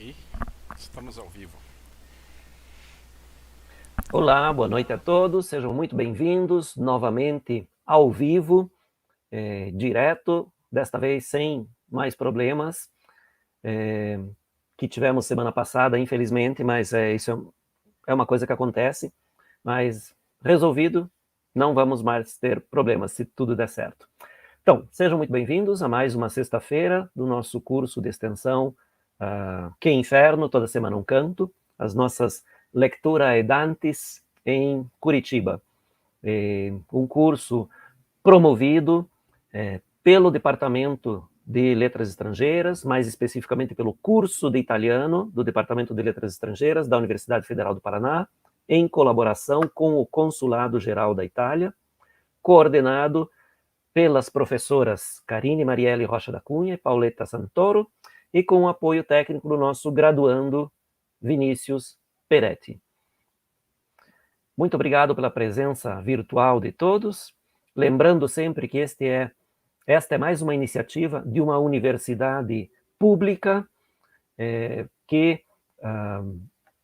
E estamos ao vivo. Olá, boa noite a todos, sejam muito bem-vindos novamente ao vivo, direto, desta vez sem mais problemas que tivemos semana passada, infelizmente, mas isso é uma coisa que acontece, mas resolvido, não vamos mais ter problemas se tudo der certo. Então, sejam muito bem-vindos a mais uma sexta-feira do nosso curso de extensão Que Inferno, toda semana um canto, as nossas Lectura Edantes em Curitiba. Um curso promovido pelo Departamento de Letras Estrangeiras, mais especificamente pelo curso de italiano do Departamento de Letras Estrangeiras da Universidade Federal do Paraná, em colaboração com o Consulado Geral da Itália, coordenado pelas professoras Karine Marielle Rocha da Cunha e Pauletta Santoro, e com o apoio técnico do nosso graduando Vinícius Peretti. Muito obrigado pela presença virtual de todos. Lembrando sempre que esta é mais uma iniciativa de uma universidade pública que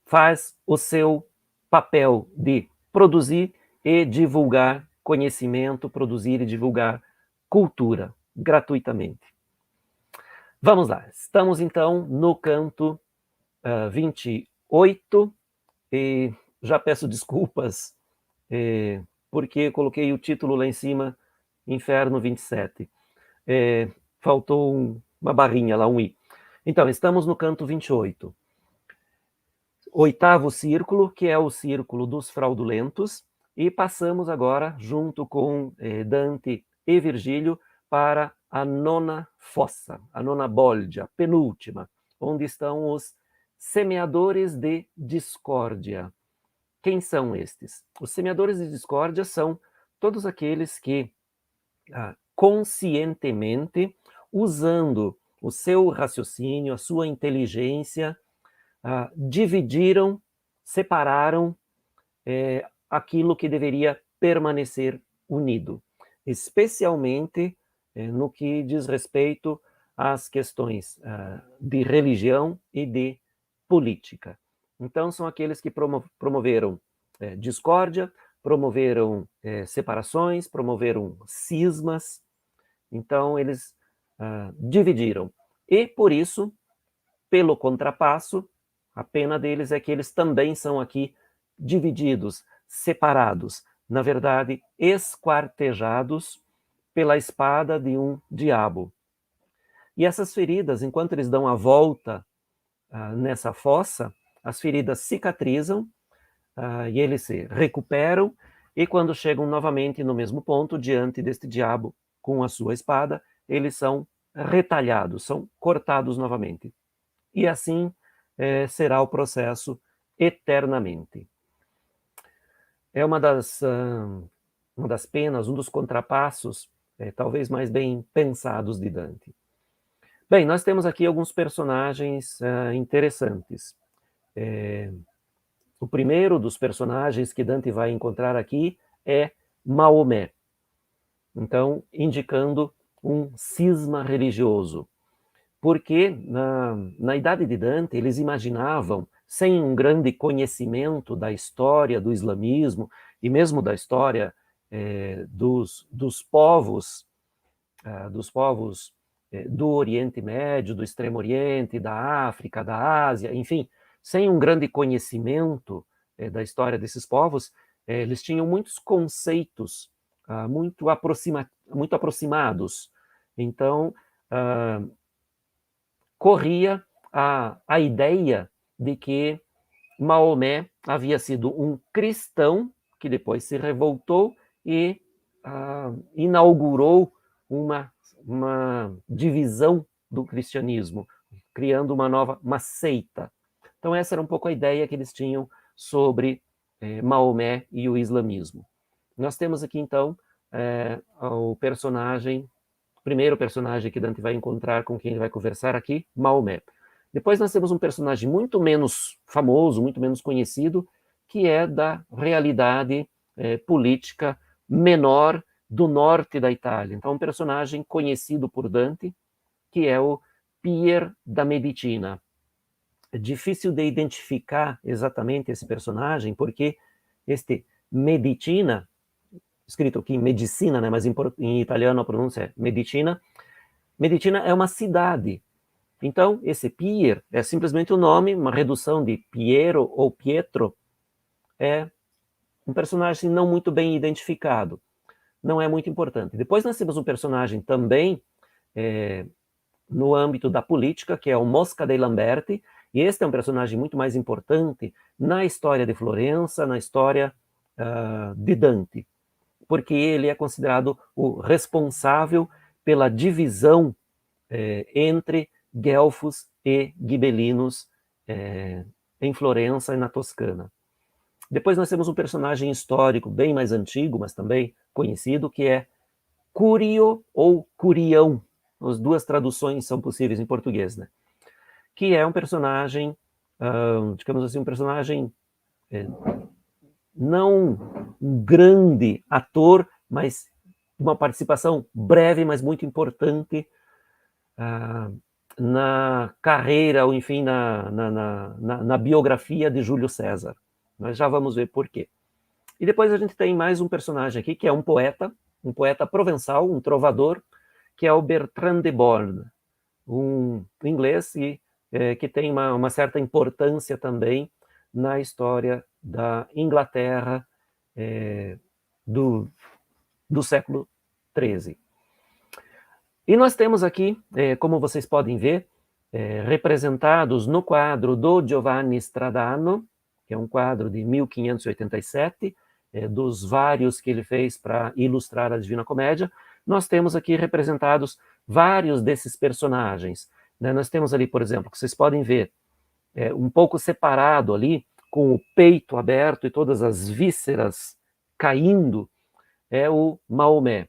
faz o seu papel de produzir e divulgar conhecimento, produzir e divulgar cultura gratuitamente. Vamos lá, estamos então no canto 28 e já peço desculpas porque coloquei o título lá em cima, Inferno 27. Faltou uma barrinha lá, um i. Então, estamos no canto 28. Oitavo círculo, que é o círculo dos fraudulentos, e passamos agora, junto com Dante e Virgílio, para a nona fossa, a nona bolgia, penúltima, onde estão os semeadores de discórdia. Quem são estes? Os semeadores de discórdia são todos aqueles que conscientemente, usando o seu raciocínio, a sua inteligência, dividiram, separaram aquilo que deveria permanecer unido, especialmente no que diz respeito às questões de religião e de política. Então, são aqueles que promoveram discórdia, promoveram separações, promoveram cismas. Então, eles dividiram. E, por isso, pelo contrapasso, a pena deles é que eles também são aqui divididos, separados, na verdade, esquartejados pela espada de um diabo. E essas feridas, enquanto eles dão a volta nessa fossa, as feridas cicatrizam e eles se recuperam, e quando chegam novamente no mesmo ponto, diante deste diabo com a sua espada, eles são retalhados, são cortados novamente. E assim será o processo eternamente. É uma das penas, um dos contrapassos, talvez mais bem pensados de Dante. Bem, nós temos aqui alguns personagens interessantes. O primeiro dos personagens que Dante vai encontrar aqui é Maomé. Então, indicando um cisma religioso. Porque na idade de Dante, eles imaginavam, sem um grande conhecimento da história do islamismo e mesmo da história dos povos do Oriente Médio, do Extremo Oriente, da África, da Ásia, enfim, sem um grande conhecimento da história desses povos, eles tinham muitos conceitos muito aproximados. Então, corria a ideia de que Maomé havia sido um cristão que depois se revoltou e inaugurou uma divisão do cristianismo, criando uma seita. Então essa era um pouco a ideia que eles tinham sobre Maomé e o islamismo. Nós temos aqui então o primeiro personagem que Dante vai encontrar, com quem ele vai conversar aqui, Maomé. Depois nós temos um personagem muito menos famoso, muito menos conhecido, que é da realidade política menor do norte da Itália. Então, um personagem conhecido por Dante, que é o Pier da Medicina. difícil de identificar exatamente esse personagem, porque este Medicina, escrito aqui medicina, né, mas em italiano a pronúncia é Medicina. Medicina é uma cidade. Então, esse Pier é simplesmente o nome, uma redução de Piero ou Pietro, é um personagem não muito bem identificado. Não é muito importante. Depois nós temos um personagem também no âmbito da política, que é o Mosca dei Lamberti, e este é um personagem muito mais importante na história de Florença, na história de Dante, porque ele é considerado o responsável pela divisão entre guelfos e gibelinos em Florença e na Toscana. Depois nós temos um personagem histórico bem mais antigo, mas também conhecido, que é Curio ou Curião. As duas traduções são possíveis em português, né? Que é um personagem, digamos assim, um personagem não um grande ator, mas uma participação breve, mas muito importante na carreira, ou enfim, na biografia de Júlio César. Nós já vamos ver por quê. E depois a gente tem mais um personagem aqui, que é um poeta provençal, um trovador, que é o Bertrand de Born, um inglês que tem uma certa importância também na história da Inglaterra do século XIII. E nós temos aqui, como vocês podem ver, representados no quadro do Giovanni Stradano, que é um quadro de 1587, dos vários que ele fez para ilustrar a Divina Comédia, nós temos aqui representados vários desses personagens. Né? Nós temos ali, por exemplo, que vocês podem ver, um pouco separado ali, com o peito aberto e todas as vísceras caindo, é o Maomé.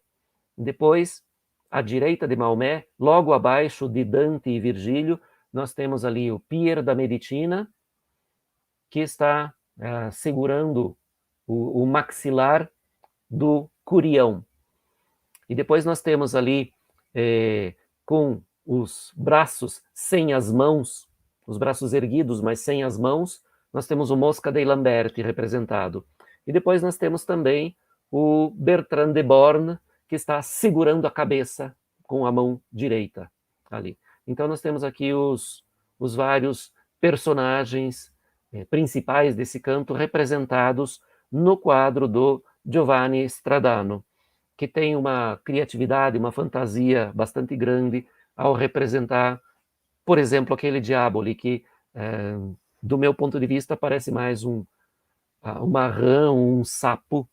Depois, à direita de Maomé, logo abaixo de Dante e Virgílio, nós temos ali o Pier da Medicina, que está segurando o maxilar do Curião. E depois nós temos ali, com os braços sem as mãos, os braços erguidos, mas sem as mãos, nós temos o Mosca dei Lamberti representado. E depois nós temos também o Bertrand de Born, que está segurando a cabeça com a mão direita ali. Então nós temos aqui os vários personagens principais desse canto representados no quadro do Giovanni Stradano, que tem uma criatividade, uma fantasia bastante grande ao representar, por exemplo, aquele diabo ali que, do meu ponto de vista, parece mais uma rã, um sapo,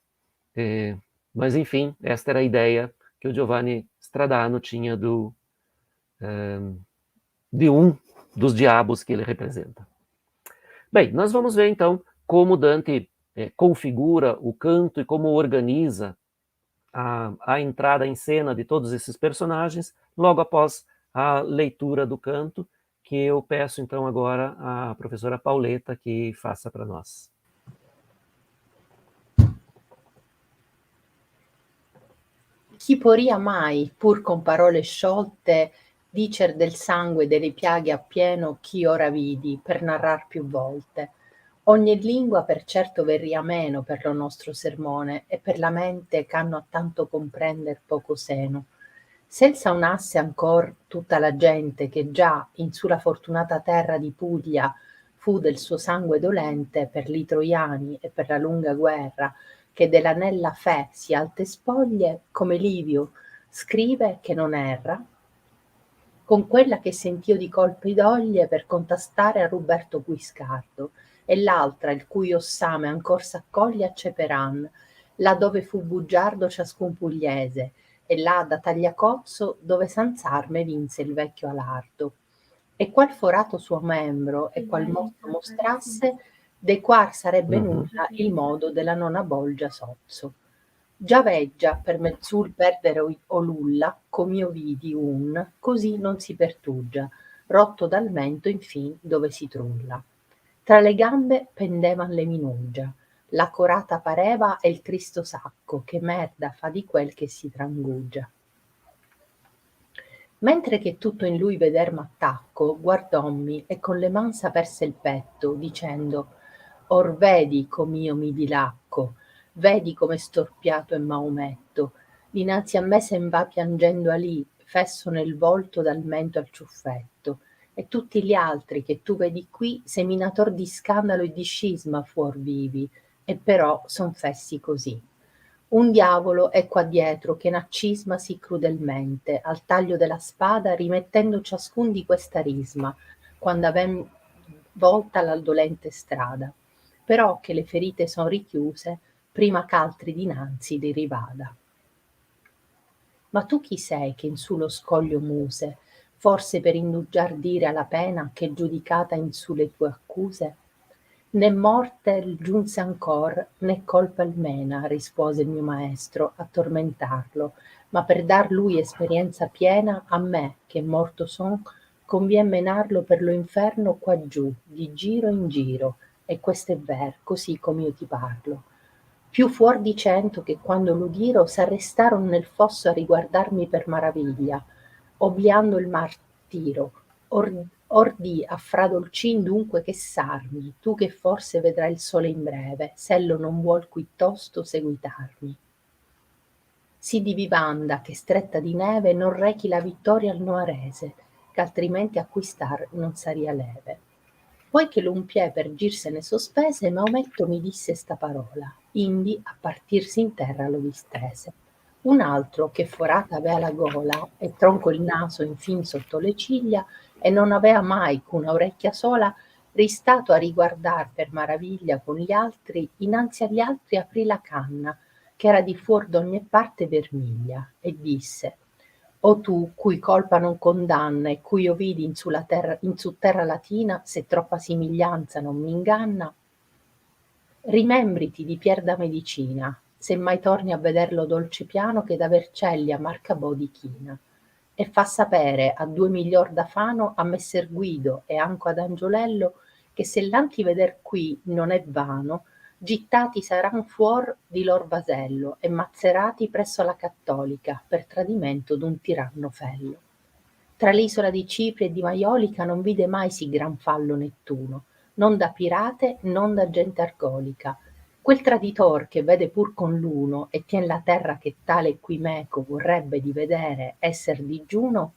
mas enfim, esta era a ideia que o Giovanni Stradano tinha de um dos diabos que ele representa. Bem, nós vamos ver então como Dante configura o canto e como organiza a entrada em cena de todos esses personagens, logo após a leitura do canto, que eu peço então agora à professora Pauleta que faça para nós. Chi poria mai, pur con parole sciolte, dicer del sangue delle piaghe appieno chi ora vidi, per narrar più volte? Ogni lingua per certo verria meno per lo nostro sermone, e per la mente ch'hanno a tanto comprender poco seno. Senza unasse ancor tutta la gente che già in su la fortunata terra di Puglia fu del suo sangue dolente per li troiani e per la lunga guerra, che dell'anella fe si alte spoglie, come Livio scrive che non erra, con quella che sentio di colpi d'oglie per contastare a Ruberto Guiscardo, e l'altra il cui ossame ancor s'accoglie a Ceperan, là dove fu bugiardo ciascun pugliese, e là da Tagliacozzo dove Sansarme vinse il vecchio Alardo. E qual forato suo membro e qual mostro mostrasse, de quar sarebbe nulla il modo della nona bolgia sozzo. Già veggia per mezzul perdere o lulla, com'io vidi un, così non si pertuggia, rotto dal mento infin dove si trulla. Tra le gambe pendevan le minuggia, la corata pareva e il tristo sacco, che merda fa di quel che si trangugia. Mentre che tutto in lui veder m'attacco, guardommi e con le man s'aperse il petto, dicendo: Or vedi com'io mi dilacco, vedi come storpiato è Maometto. Dinanzi a me sen va piangendo alì, fesso nel volto dal mento al ciuffetto. E tutti gli altri che tu vedi qui, seminator di scandalo e di scisma fuor vivi, e però son fessi così. Un diavolo è qua dietro che n'accismasi crudelmente, al taglio della spada, rimettendo ciascun di questa risma, quando avem volta la dolente strada. Però che le ferite son richiuse, prima ch'altri dinanzi li rivada. Ma tu chi sei che in su lo scoglio muse, forse per indugiar dire alla pena che giudicata in su le tue accuse? Né morte giunse ancor, né colpa almena, rispose il mio maestro, a tormentarlo, ma per dar lui esperienza piena, a me, che morto son, convien menarlo per lo inferno quaggiù, di giro in giro, e questo è ver, così come io ti parlo. Più fuor di 100 che quando l'udiro s'arrestaron nel fosso a riguardarmi per maraviglia, obliando il martiro. Or di a fra Dolcin dunque che s'armi, tu che forse vedrai il sole in breve, s'ello non vuol qui tosto seguitarmi. Sì di vivanda che stretta di neve non rechi la vittoria al noarese, ch'altrimenti acquistar non saria leve. Poi che l'un piè per gir se ne sospese, Maometto mi disse sta parola, indi a partirsi in terra lo distese. Un altro, che forata avea la gola e tronco il naso infin sotto le ciglia, e non avea mai ch'una orecchia sola, ristato a riguardar per maraviglia con gli altri, innanzi agli altri aprì la canna, che era di fuor d'ogni parte vermiglia, e disse: O tu, cui colpa non condanna e cui io vidi in su terra latina, se troppa simiglianza non m'inganna, rimembriti di Pier da Medicina, se mai torni a vederlo dolce piano che da Vercelli a Marcabò di china, e fa sapere a 2 miglior da Fano, a Messer Guido e anco ad Angiolello, che se l'anti veder qui non è vano, gittati saran fuor di lor vasello e mazzerati presso la Cattolica per tradimento d'un tiranno fello. Tra l'isola di Cipri e di Maiolica non vide mai sì gran fallo Nettuno, non da pirate, non da gente argolica. Quel traditor che vede pur con l'uno e tien la terra che tale qui meco vorrebbe di vedere esser digiuno,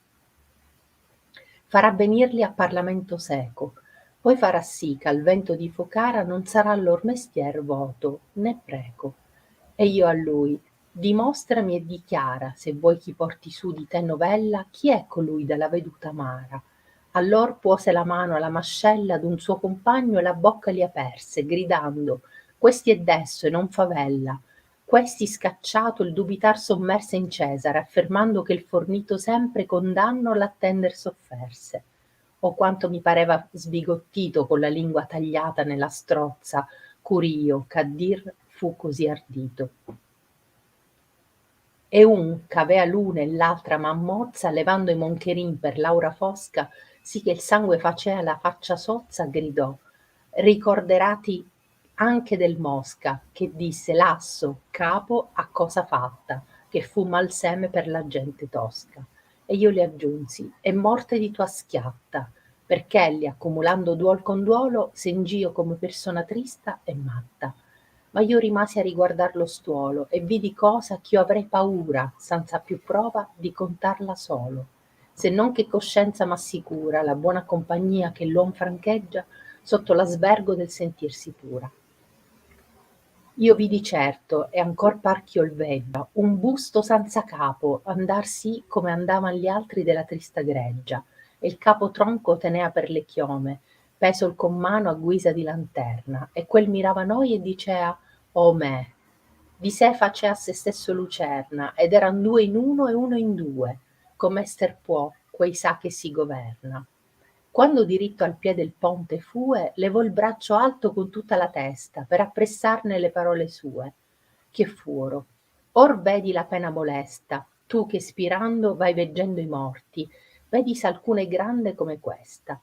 farà venirli a parlamento seco, poi farà sì ch'al vento di Focara non sarà lor mestier voto né preco. E io a lui: dimostrami e dichiara, se vuoi chi porti su di te novella, chi è colui dalla veduta amara. Allor puose la mano alla mascella d'un suo compagno e la bocca gli aperse, gridando: Questi è desso e non favella. Questi scacciato il dubitar sommerse in Cesare, affermando che il fornito sempre condanno l'attender sofferse. O quanto mi pareva sbigottito con la lingua tagliata nella strozza, Curio, ch'a dir fu così ardito. E un ch'avea l'una e l'altra man mozza, levando i moncherin per l'aura fosca, sì che il sangue facea la faccia sozza, gridò: Ricorderati anche del Mosca, che disse lasso, capo, a cosa fatta, che fu mal seme per la gente tosca. E io le aggiunsi: è morte di tua schiatta, perch'elli, accumulando duol con duolo, s'engio come persona trista e matta. Ma io rimasi a riguardar lo stuolo e vidi cosa ch'io avrei paura, senza più prova, di contarla solo, se non che coscienza m'assicura la buona compagnia che l'uom francheggia sotto l'asbergo del sentirsi pura. Io vidi certo, e ancor par ch'io il veggia, un busto senza capo andar sì come andavan gli altri della trista greggia, e il capo tronco tenea per le chiome, peso con mano a guisa di lanterna, e quel mirava noi e dicea: O me! Di sé facea se stesso lucerna, ed eran 2 in uno e uno in 2, com'ester può, quei sa che si governa. Quando diritto al piè del ponte fue, levò il braccio alto con tutta la testa, per appressarne le parole sue, che fuoro: Or vedi la pena molesta, tu che spirando vai veggendo i morti, vedi s'alcuna è grande come questa.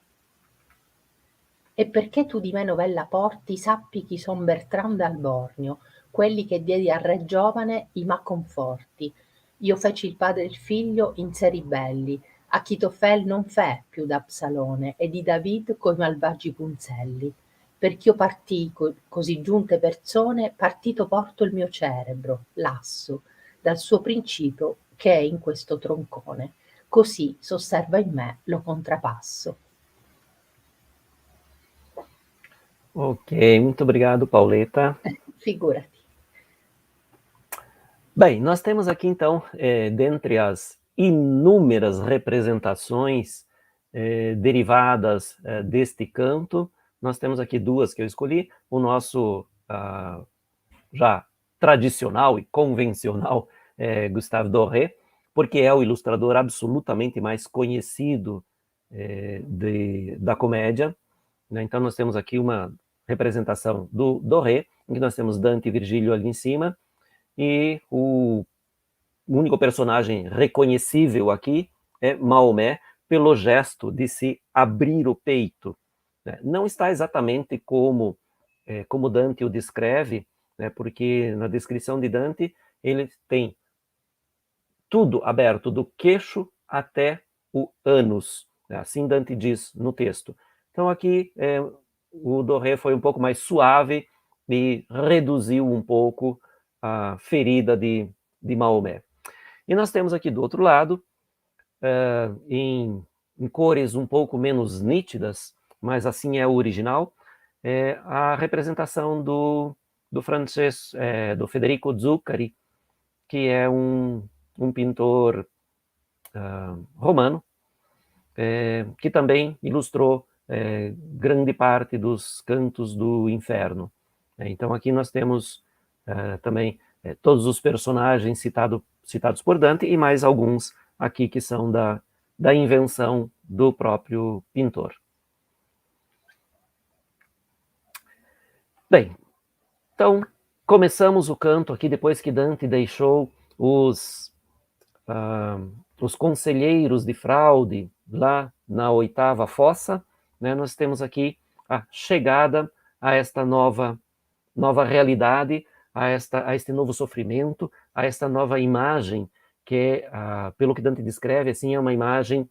E perché tu di me novella porti, sappi chi son Bertranda al Borgno, quelli che diedi al re giovane i m'ha conforti. Io feci il padre e il figlio in sé ribelli, Achitofel non fe più da Absalone e di David coi malvagi punzelli. Perch'io partì così giunte persone, partito porto il mio cerebro, lasso, dal suo principio che è in questo troncone. Così s'osserva in me lo contrapasso. Ok, muito obrigado, Pauleta. Figurati. Bem, nós temos aqui então, dentre as inúmeras representações derivadas deste canto, nós temos aqui duas que eu escolhi, o nosso já tradicional e convencional Gustave Doré, porque é o ilustrador absolutamente mais conhecido da comédia, né? Então nós temos aqui uma representação do Doré, em que nós temos Dante e Virgílio ali em cima, e o único personagem reconhecível aqui é Maomé, pelo gesto de se abrir o peito. Não está exatamente como Dante o descreve, né, porque na descrição de Dante ele tem tudo aberto, do queixo até o ânus. Assim Dante diz no texto. Então aqui o Doré foi um pouco mais suave e reduziu um pouco a ferida de Maomé. E nós temos aqui do outro lado, em cores um pouco menos nítidas, mas assim é o original, a representação do francês, do Federico Zuccari, que é um pintor romano, que também ilustrou grande parte dos cantos do inferno. Então aqui nós temos também todos os personagens citados por Dante e mais alguns aqui que são da invenção do próprio pintor. Bem, então começamos o canto aqui depois que Dante deixou os conselheiros de fraude lá na oitava fossa, né? Nós temos aqui a chegada a esta nova realidade, a este novo sofrimento, a esta nova imagem, que pelo que Dante descreve, assim, é uma imagem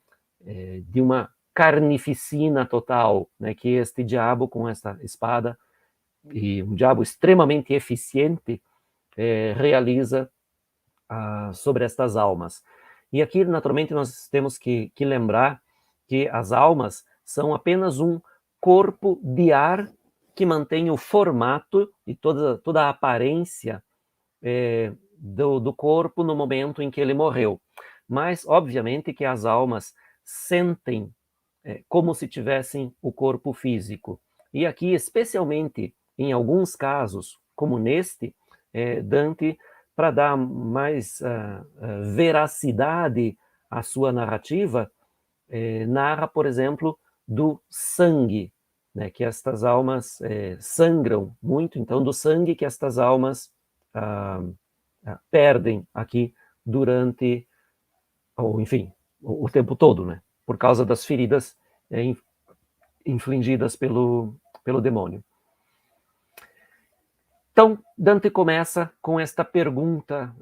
de uma carnificina total, né, que este diabo com esta espada, e um diabo extremamente eficiente, realiza sobre estas almas. E aqui, naturalmente, nós temos que lembrar que as almas são apenas um corpo de ar que mantém o formato e toda a aparência do corpo no momento em que ele morreu. Mas, obviamente, que as almas sentem como se tivessem o corpo físico. E aqui, especialmente em alguns casos, como neste, Dante, para dar mais veracidade à sua narrativa, narra, por exemplo, do sangue, né, que estas almas sangram muito, então do sangue que estas almas perdem aqui durante, ou enfim, o tempo todo, né, por causa das feridas infligidas pelo demônio. Então, Dante começa com esta pergunta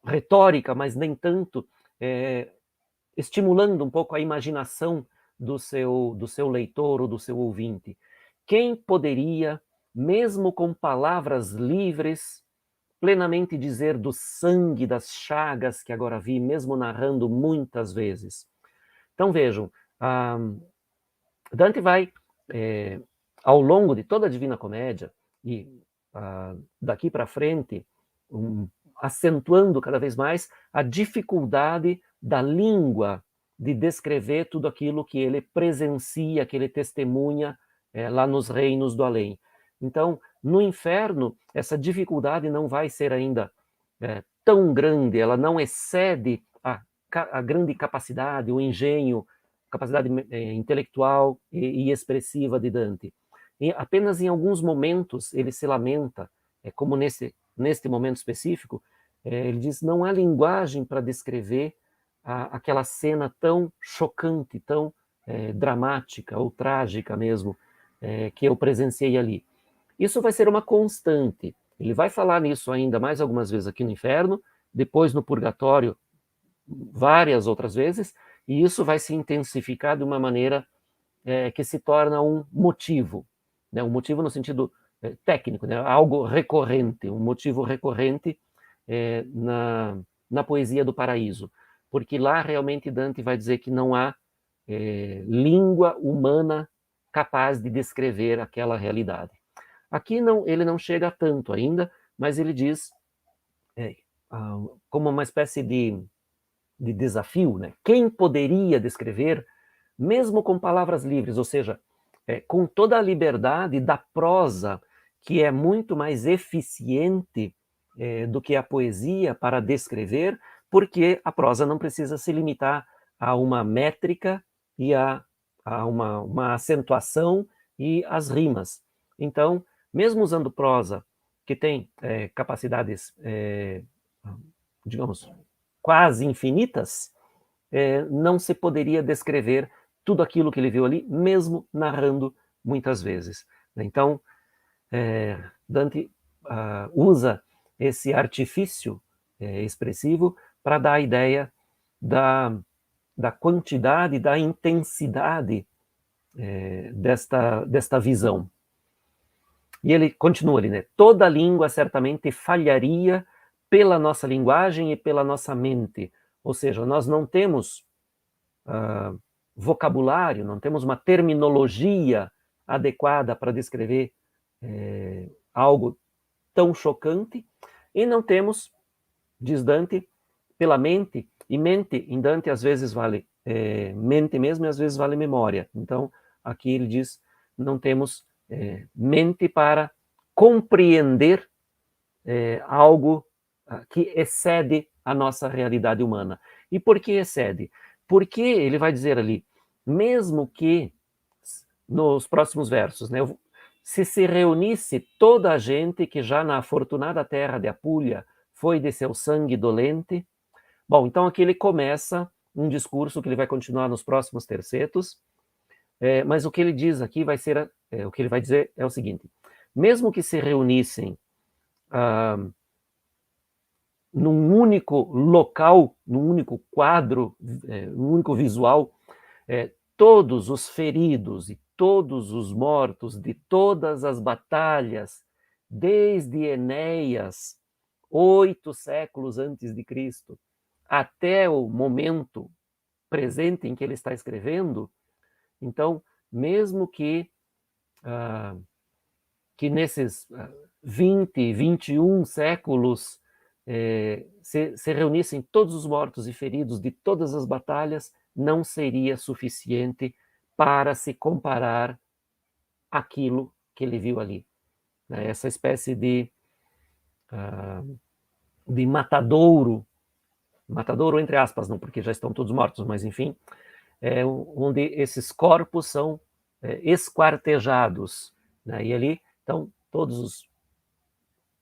retórica, mas nem tanto, estimulando um pouco a imaginação do seu leitor ou do seu ouvinte. Quem poderia, mesmo com palavras livres, plenamente dizer do sangue, das chagas que agora vi, mesmo narrando muitas vezes? Então vejam, Dante vai, ao longo de toda a Divina Comédia, e daqui para frente, acentuando cada vez mais a dificuldade da língua de descrever tudo aquilo que ele presencia, que ele testemunha lá nos reinos do além. Então, no inferno, essa dificuldade não vai ser ainda tão grande, ela não excede a grande capacidade, o engenho, capacidade intelectual e expressiva de Dante. E apenas em alguns momentos ele se lamenta, como neste momento específico, ele diz: não há linguagem para descrever aquela cena tão chocante, tão dramática ou trágica mesmo, que eu presenciei ali. Isso vai ser uma constante. Ele vai falar nisso ainda mais algumas vezes aqui no inferno, depois no purgatório, várias outras vezes, e isso vai se intensificar de uma maneira que se torna um motivo, né? Um motivo no sentido técnico, né? Algo recorrente, um motivo recorrente na poesia do Paraíso, porque lá realmente Dante vai dizer que não há língua humana capaz de descrever aquela realidade. Aqui não, ele não chega tanto ainda, mas ele diz como uma espécie de desafio, né? Quem poderia descrever, mesmo com palavras livres, ou seja, com toda a liberdade da prosa, que é muito mais eficiente do que a poesia para descrever, porque a prosa não precisa se limitar a uma métrica e a uma acentuação e as rimas. Então, mesmo usando prosa, que tem capacidades, digamos, quase infinitas, não se poderia descrever tudo aquilo que ele viu ali, mesmo narrando muitas vezes. Então, Dante usa esse artifício expressivo para dar a ideia da quantidade, da intensidade desta visão. E ele continua ali, né? Toda língua certamente falharia pela nossa linguagem e pela nossa mente. Ou seja, nós não temos vocabulário, não temos uma terminologia adequada para descrever algo tão chocante, e não temos, diz Dante, pela mente, e mente em Dante às vezes vale mente mesmo e às vezes vale memória. Então, aqui ele diz, não temos mente para compreender algo que excede a nossa realidade humana. E por que excede? Porque ele vai dizer ali, mesmo que, nos próximos versos, né, se reunisse toda a gente que já na afortunada terra de Apulia foi de seu sangue dolente. Bom, então aqui ele começa um discurso que ele vai continuar nos próximos tercetos, mas o que ele diz aqui vai ser, o que ele vai dizer é o seguinte, mesmo que se reunissem num único local, num único quadro, num único visual, todos os feridos e todos os mortos de todas as batalhas, desde Enéas, 8 séculos antes de Cristo, até o momento presente em que ele está escrevendo. Então, mesmo que nesses 20, 21 séculos se reunissem todos os mortos e feridos de todas as batalhas, não seria suficiente para se comparar aquilo que ele viu ali. Essa espécie de matadouro entre aspas, não porque já estão todos mortos, mas enfim, onde esses corpos são esquartejados, né? E ali estão todos os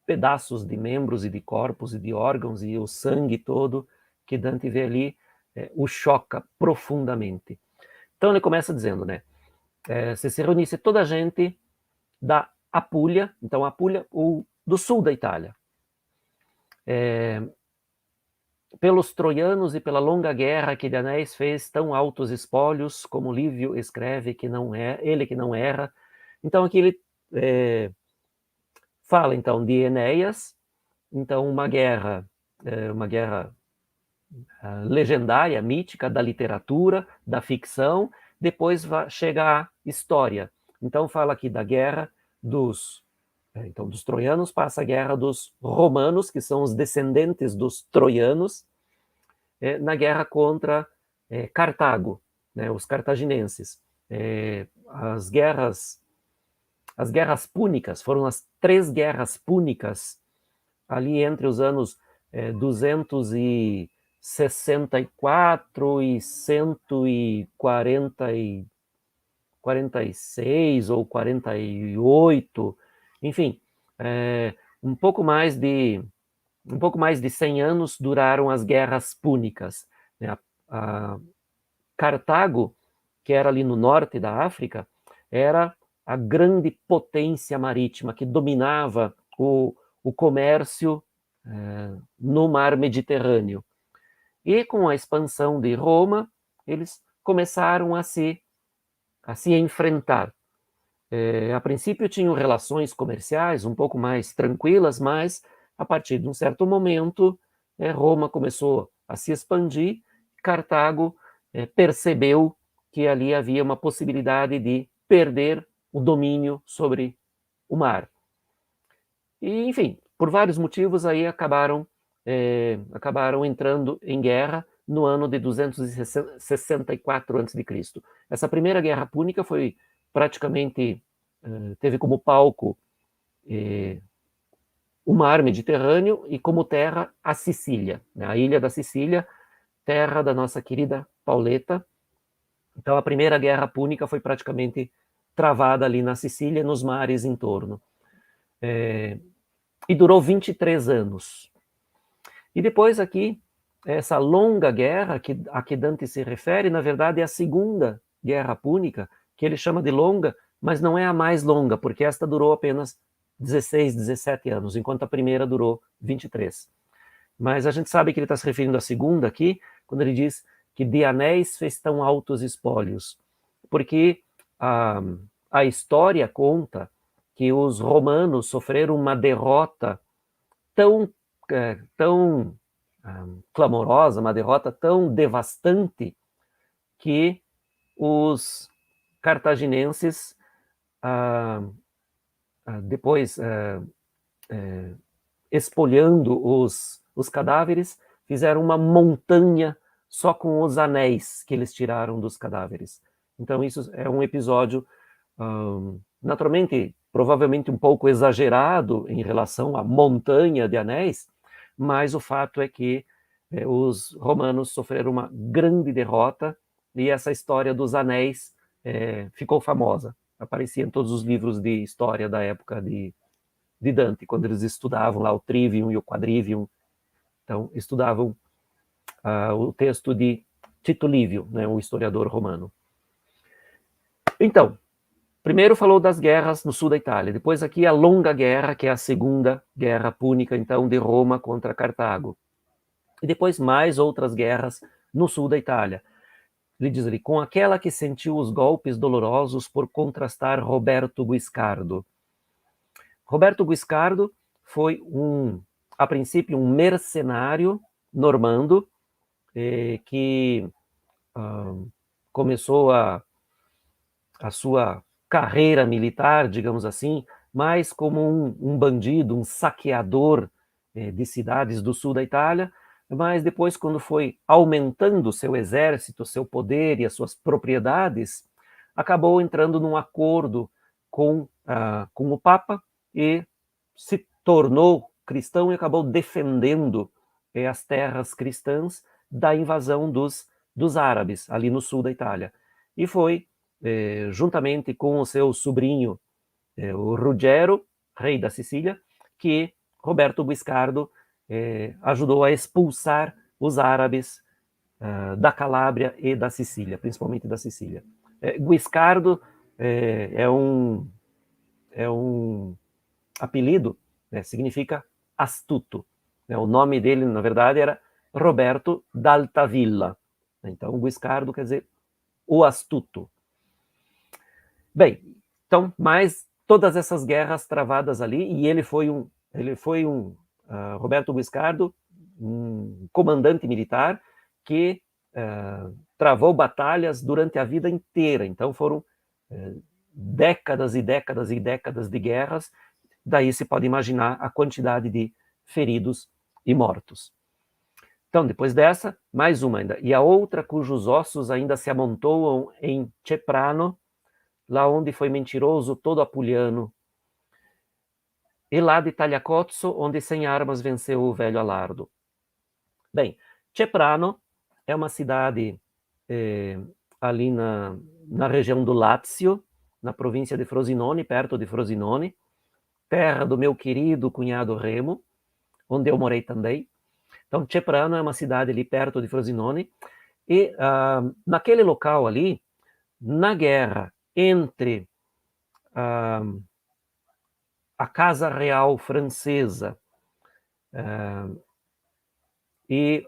pedaços de membros e de corpos e de órgãos e o sangue todo que Dante vê ali o choca profundamente. Então ele começa dizendo, né, se reunisse toda a gente da Apulia, então Apulia, do sul da Itália, pelos troianos e pela longa guerra que Danés fez tão altos espólios, como Lívio escreve que não é, ele que não erra. Então aqui ele fala então de Enéas, então uma guerra legendária, mítica, da literatura, da ficção, depois chega a história. Então fala aqui da guerra dos troianos, passa a guerra dos romanos, que são os descendentes dos troianos, na guerra contra Cartago, né, os cartaginenses. As guerras púnicas, foram as 3 guerras púnicas, ali entre os anos 264 e 146 ou 48, enfim, um pouco mais de 100 anos duraram as guerras púnicas. A Cartago, que era ali no norte da África, era a grande potência marítima que dominava o comércio no mar Mediterrâneo. E com a expansão de Roma, eles começaram a se enfrentar. A princípio tinham relações comerciais um pouco mais tranquilas, mas a partir de um certo momento, Roma começou a se expandir, Cartago percebeu que ali havia uma possibilidade de perder o domínio sobre o mar. E, enfim, por vários motivos aí acabaram entrando em guerra no ano de 264 a.C. Essa primeira guerra púnica foi praticamente, teve como palco o mar Mediterrâneo e como terra a Sicília, né? A ilha da Sicília, terra da nossa querida Pauleta. Então a primeira guerra púnica foi praticamente travada ali na Sicília, nos mares em torno. E durou 23 anos. E depois aqui, essa longa guerra a que Dante se refere, na verdade é a segunda guerra púnica, que ele chama de longa, mas não é a mais longa, porque esta durou apenas 16, 17 anos, enquanto a primeira durou 23. Mas a gente sabe que ele está se referindo à segunda aqui, quando ele diz que de anéis fez tão altos espólios, porque a história conta que os romanos sofreram uma derrota tão clamorosa, uma derrota tão devastante, que os cartaginenses, depois espolhando os cadáveres, fizeram uma montanha só com os anéis que eles tiraram dos cadáveres. Então isso é um episódio, naturalmente, provavelmente um pouco exagerado em relação à montanha de anéis, mas o fato é que os romanos sofreram uma grande derrota e essa história dos anéis ficou famosa. Aparecia em todos os livros de história da época de Dante, quando eles estudavam lá o Trivium e o Quadrivium. Então, estudavam o texto de Tito Livio, né, o historiador romano. Então, primeiro falou das guerras no sul da Itália, depois aqui a longa guerra, que é a segunda guerra púnica, então, de Roma contra Cartago. E depois mais outras guerras no sul da Itália. Ele diz ali, com aquela que sentiu os golpes dolorosos por contrastar Roberto Guiscardo. Roberto Guiscardo foi a princípio, um mercenário normando que começou a sua carreira militar, digamos assim, mais como um bandido, um saqueador de cidades do sul da Itália, mas depois, quando foi aumentando seu exército, seu poder e as suas propriedades, acabou entrando num acordo com o Papa e se tornou cristão e acabou defendendo as terras cristãs da invasão dos árabes ali no sul da Itália. E foi, juntamente com o seu sobrinho, o Ruggero, rei da Sicília, que Roberto Guiscardo ajudou a expulsar os árabes da Calábria e da Sicília, principalmente da Sicília. Guiscardo é um apelido, né, significa astuto. O nome dele, na verdade, era Roberto d'Altavilla. Então, Guiscardo quer dizer o astuto. Bem, então, mais todas essas guerras travadas ali, e ele foi Roberto Guiscardo, um comandante militar que travou batalhas durante a vida inteira. Então, foram décadas e décadas e décadas de guerras. Daí se pode imaginar a quantidade de feridos e mortos. Então, depois dessa, mais uma ainda. E a outra cujos ossos ainda se amontoam em Ceprano, lá onde foi mentiroso todo Apuliano, e lá de Tagliacozzo, onde sem armas venceu o velho Alardo. Bem, Ceprano é uma cidade ali na região do Lácio, na província de Frosinone, perto de Frosinone, terra do meu querido cunhado Remo, onde eu morei também. Então, Ceprano é uma cidade ali perto de Frosinone, e naquele local ali, na guerra entre a Casa Real Francesa e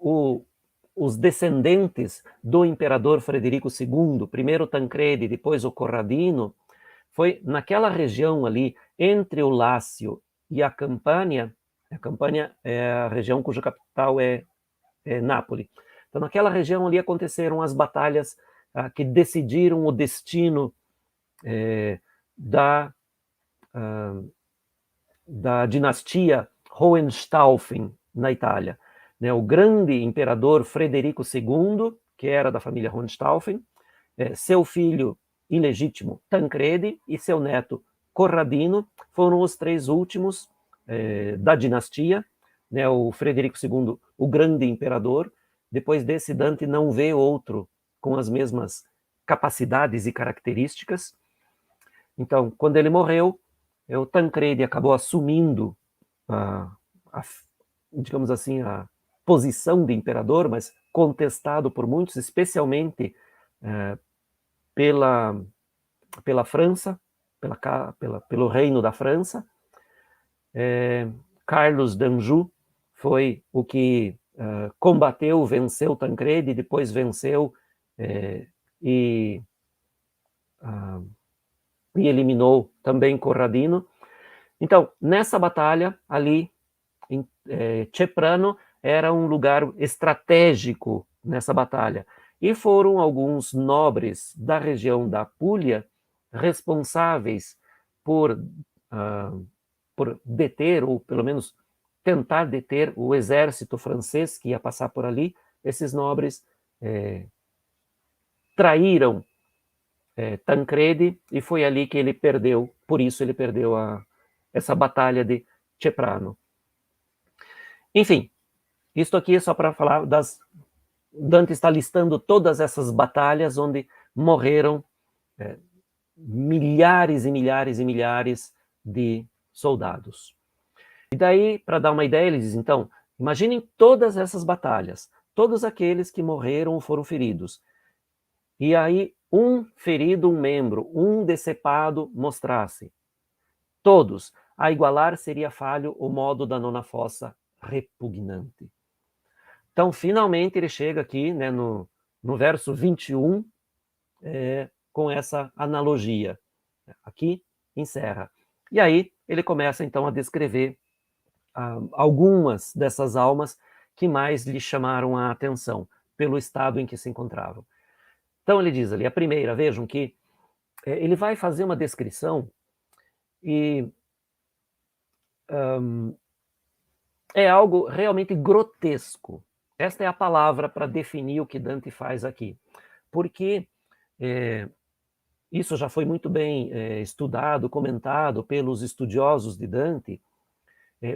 os descendentes do imperador Frederico II, primeiro Tancredi, depois o Corradino, foi naquela região ali, entre o Lácio e a Campânia é a região cuja capital é Nápoles. Então, naquela região ali aconteceram as batalhas que decidiram o destino da dinastia Hohenstaufen, na Itália. Né, o grande imperador Frederico II, que era da família Hohenstaufen, seu filho ilegítimo Tancredi e seu neto Corradino foram os três últimos da dinastia. Né, o Frederico II, o grande imperador. Depois desse, Dante não vê outro com as mesmas capacidades e características. Então, quando ele morreu, o Tancredi acabou assumindo digamos assim, a posição de imperador, mas contestado por muitos, especialmente pela França, pelo reino da França. Carlos d'Anjou foi o que combateu, venceu Tancredi, depois venceu e eliminou também Corradino. Então, nessa batalha, ali em Ceprano, era um lugar estratégico nessa batalha. E foram alguns nobres da região da Apulia responsáveis por deter, ou pelo menos tentar deter, o exército francês que ia passar por ali. Esses nobres traíram Tancredi, e foi ali que ele perdeu, por isso ele perdeu essa batalha de Ceprano. Enfim, isso aqui é só para falar Dante está listando todas essas batalhas onde morreram milhares e milhares e milhares de soldados. E daí, para dar uma ideia, ele diz, então, imaginem todas essas batalhas, todos aqueles que morreram ou foram feridos. E aí, um ferido, um membro, um decepado mostrasse. Todos, a igualar seria falho o modo da nona fossa repugnante. Então, finalmente, ele chega aqui, né, no verso 21, com essa analogia. Aqui, encerra. E aí, ele começa, então, a descrever algumas dessas almas que mais lhe chamaram a atenção, pelo estado em que se encontravam. Então, ele diz ali, a primeira, vejam que ele vai fazer uma descrição e é algo realmente grotesco. Esta é a palavra para definir o que Dante faz aqui. Porque isso já foi muito bem estudado, comentado pelos estudiosos de Dante.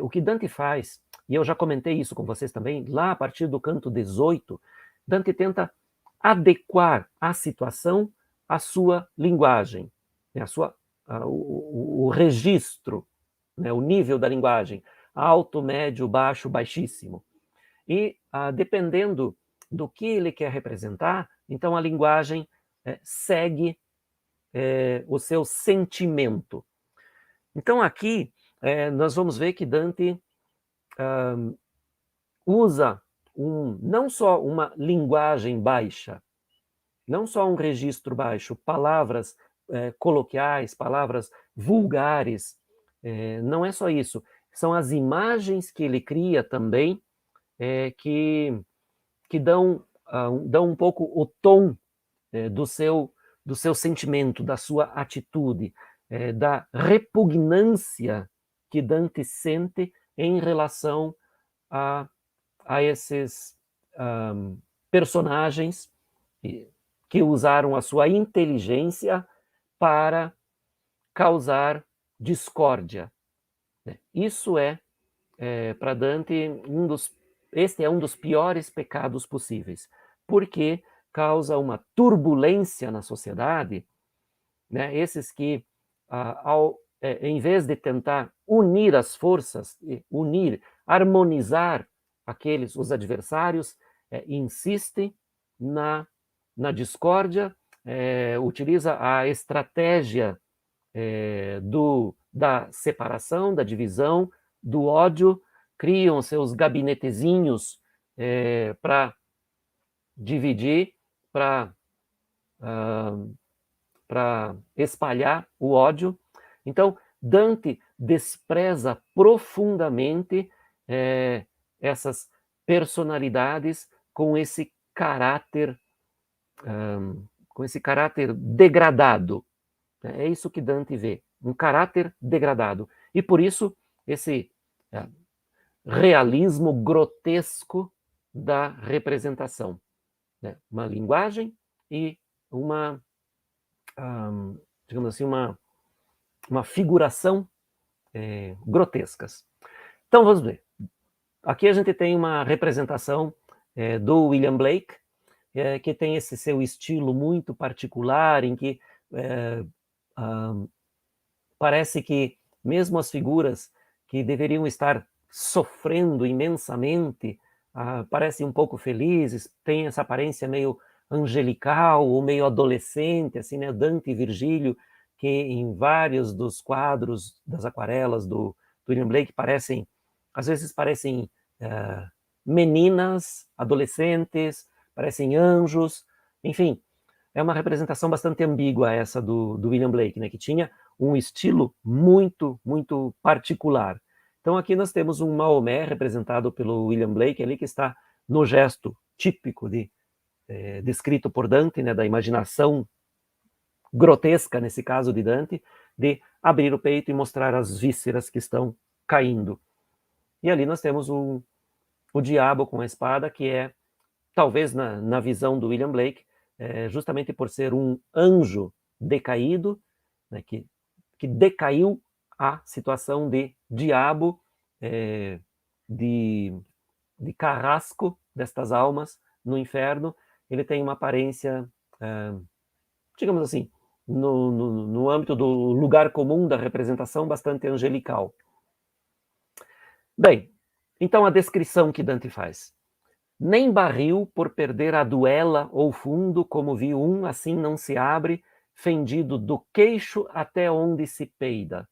O que Dante faz, e eu já comentei isso com vocês também, lá a partir do canto 18, Dante tenta adequar a situação à sua linguagem, né, o registro, né, o nível da linguagem, alto, médio, baixo, baixíssimo. E dependendo do que ele quer representar, então a linguagem segue o seu sentimento. Então aqui nós vamos ver que Dante usa não só uma linguagem baixa, não só um registro baixo, palavras coloquiais, palavras vulgares, não é só isso, são as imagens que ele cria também que dão um pouco o tom do seu sentimento, da sua atitude, da repugnância que Dante sente em relação a esses personagens que usaram a sua inteligência para causar discórdia. Isso para Dante, este é um dos piores pecados possíveis, porque causa uma turbulência na sociedade, né? Esses que, em vez de tentar unir as forças, harmonizar os adversários, insistem na discórdia, utiliza a estratégia da separação, da divisão, do ódio, criam seus gabinetezinhos para dividir, para espalhar o ódio. Então, Dante despreza profundamente essas personalidades com esse caráter degradado. É isso que Dante vê, um caráter degradado. E por isso, esse realismo grotesco da representação. Né? Uma linguagem e uma, digamos assim, uma figuração grotescas. Então, vamos ver. Aqui a gente tem uma representação do William Blake, que tem esse seu estilo muito particular, em que parece que mesmo as figuras que deveriam estar sofrendo imensamente parecem um pouco felizes, tem essa aparência meio angelical ou meio adolescente, assim, né? Dante e Virgílio, que em vários dos quadros das aquarelas do William Blake às vezes parecem meninas, adolescentes, parecem anjos, enfim, é uma representação bastante ambígua essa do William Blake, né, que tinha um estilo muito, muito particular. Então aqui nós temos um Maomé representado pelo William Blake, ali que está no gesto típico descrito por Dante, né, da imaginação grotesca, nesse caso de Dante, de abrir o peito e mostrar as vísceras que estão caindo. E ali nós temos o diabo com a espada, que é, talvez na visão do William Blake, justamente por ser um anjo decaído, né, que decaiu a situação de diabo, de carrasco destas almas no inferno. Ele tem uma aparência, digamos assim, no âmbito do lugar comum da representação, bastante angelical. Bem, então a descrição que Dante faz. Nem barril por perder a duela ou fundo, como viu um, assim não se abre, fendido do queixo até onde se peida.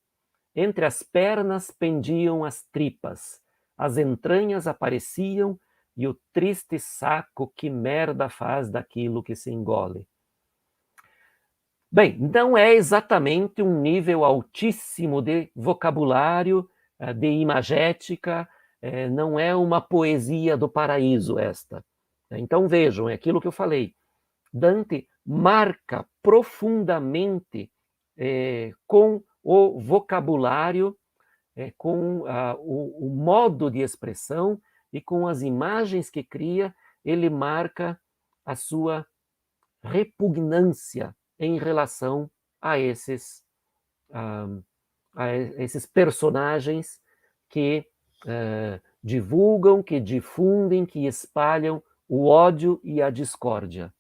Entre as pernas pendiam as tripas, as entranhas apareciam e o triste saco que merda faz daquilo que se engole. Bem, não é exatamente um nível altíssimo de vocabulário, de imagética, não é uma poesia do paraíso esta. Então vejam, é aquilo que eu falei. Dante marca profundamente com o vocabulário, com o modo de expressão e com as imagens que cria, ele marca a sua repugnância em relação a esses personagens que divulgam, que difundem, que espalham o ódio e a discórdia.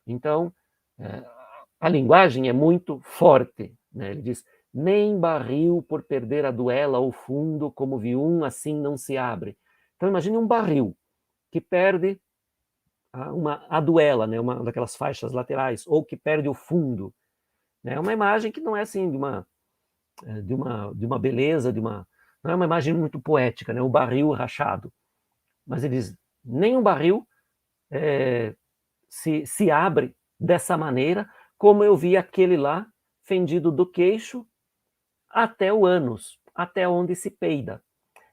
Então, a linguagem é muito forte, né? Ele diz, nem barril por perder a duela ao fundo, como vi um, assim não se abre. Então, imagine um barril que perde a duela, né? Uma daquelas faixas laterais, ou que perde o fundo. É uma imagem que não é assim de uma beleza, não é uma imagem muito poética, né? O barril rachado. Mas ele diz, nem um barril se abre dessa maneira, como eu vi aquele lá, fendido do queixo até o ânus, até onde se peida.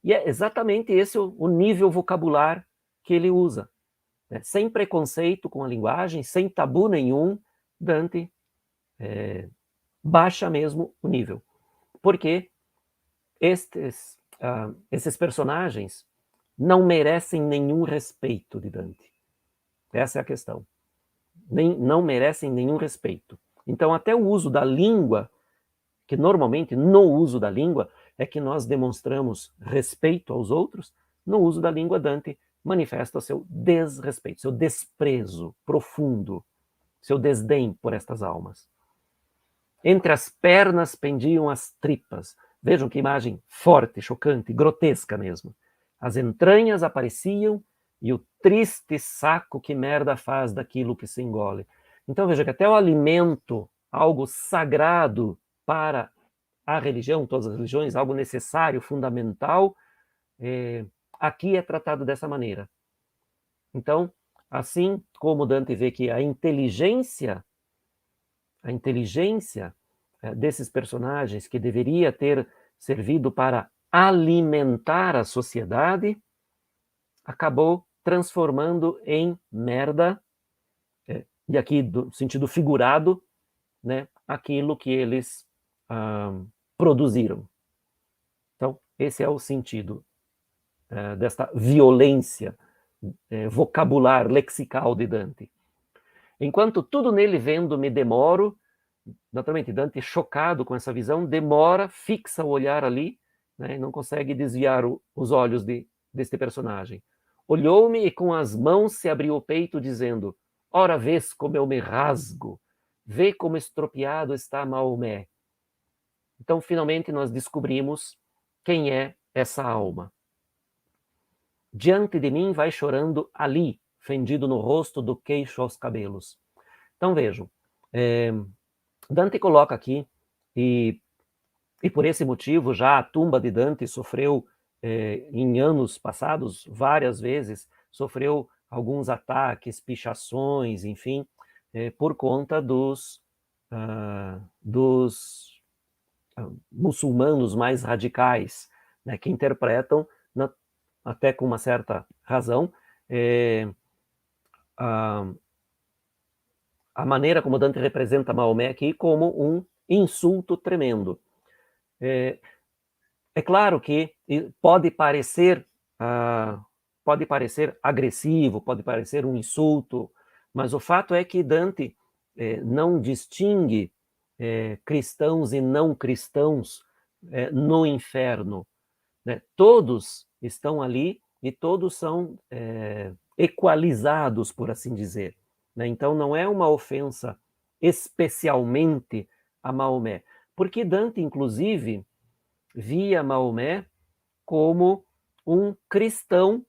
E é exatamente esse o nível vocabular que ele usa. Né? Sem preconceito com a linguagem, sem tabu nenhum, Dante baixa mesmo o nível. Porque esses personagens não merecem nenhum respeito de Dante. Essa é a questão. Não merecem nenhum respeito. Então, até o uso da língua, que normalmente no uso da língua é que nós demonstramos respeito aos outros, no uso da língua Dante manifesta o seu desrespeito, seu desprezo profundo, seu desdém por estas almas. Entre as pernas pendiam as tripas. Vejam que imagem forte, chocante, grotesca mesmo. As entranhas apareciam e o triste saco que merda faz daquilo que se engole. Então veja que até o alimento, algo sagrado para a religião, todas as religiões, algo necessário, fundamental, aqui é tratado dessa maneira. Então, assim como Dante vê que a inteligência desses personagens, que deveria ter servido para alimentar a sociedade, acabou transformando em merda, e aqui do sentido figurado, né, aquilo que eles produziram. Então, esse é o sentido desta violência vocabular, lexical de Dante. Enquanto tudo nele vendo me demoro, naturalmente, Dante, chocado com essa visão, demora, fixa o olhar ali, né, e não consegue desviar os olhos deste personagem. Olhou-me e com as mãos se abriu o peito, dizendo: ora vês como eu me rasgo, vê como estropiado está Maomé. Então, finalmente, nós descobrimos quem é essa alma. Diante de mim vai chorando ali, fendido no rosto, do queixo aos cabelos. Então, vejam, Dante coloca aqui, e por esse motivo, já a tumba de Dante sofreu, em anos passados, várias vezes, sofreu alguns ataques, pichações, enfim, por conta dos muçulmanos mais radicais, né, que interpretam, até com uma certa razão, a maneira como Dante representa Maomé aqui como um insulto tremendo. É claro que pode parecer agressivo, pode parecer um insulto, mas o fato é que Dante não distingue cristãos e não cristãos no inferno, né? Todos estão ali e todos são equalizados, por assim dizer, né? Então não é uma ofensa especialmente a Maomé, porque Dante, inclusive, via Maomé como um cristão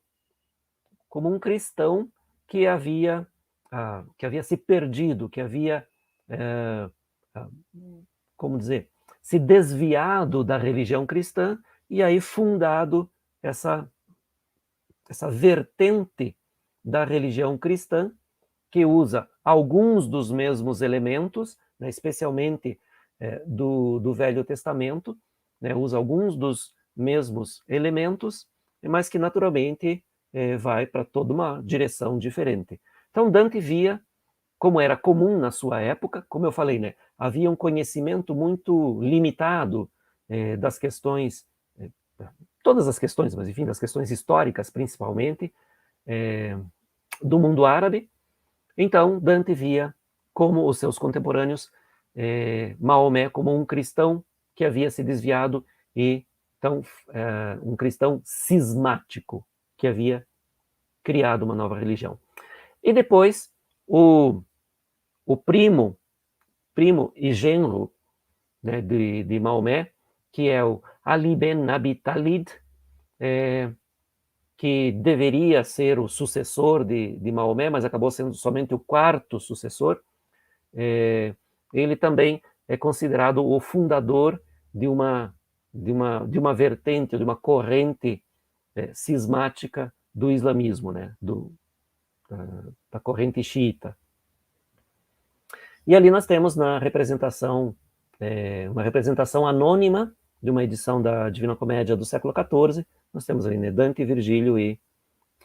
que havia se perdido, que havia, como dizer, se desviado da religião cristã e aí fundado essa vertente da religião cristã que usa alguns dos mesmos elementos, né, especialmente do Velho Testamento, né, usa alguns dos mesmos elementos, mas que naturalmente vai para toda uma direção diferente. Então Dante via, como era comum na sua época, como eu falei, né, havia um conhecimento muito limitado das questões, todas as questões, mas enfim, das questões históricas principalmente, do mundo árabe. Então Dante via, como os seus contemporâneos, Maomé como um cristão que havia se desviado e então um cristão cismático que havia criado uma nova religião. E depois o primo e genro, né, de Maomé, que é o Ali ben Abi Talib, que deveria ser o sucessor de Maomé, mas acabou sendo somente o quarto sucessor. Ele também é considerado o fundador de uma vertente, de uma corrente cismática do islamismo, né, da corrente xiita. E ali nós temos na representação, uma representação anônima de uma edição da Divina Comédia do século XIV, nós temos ali, né, Dante, Virgílio e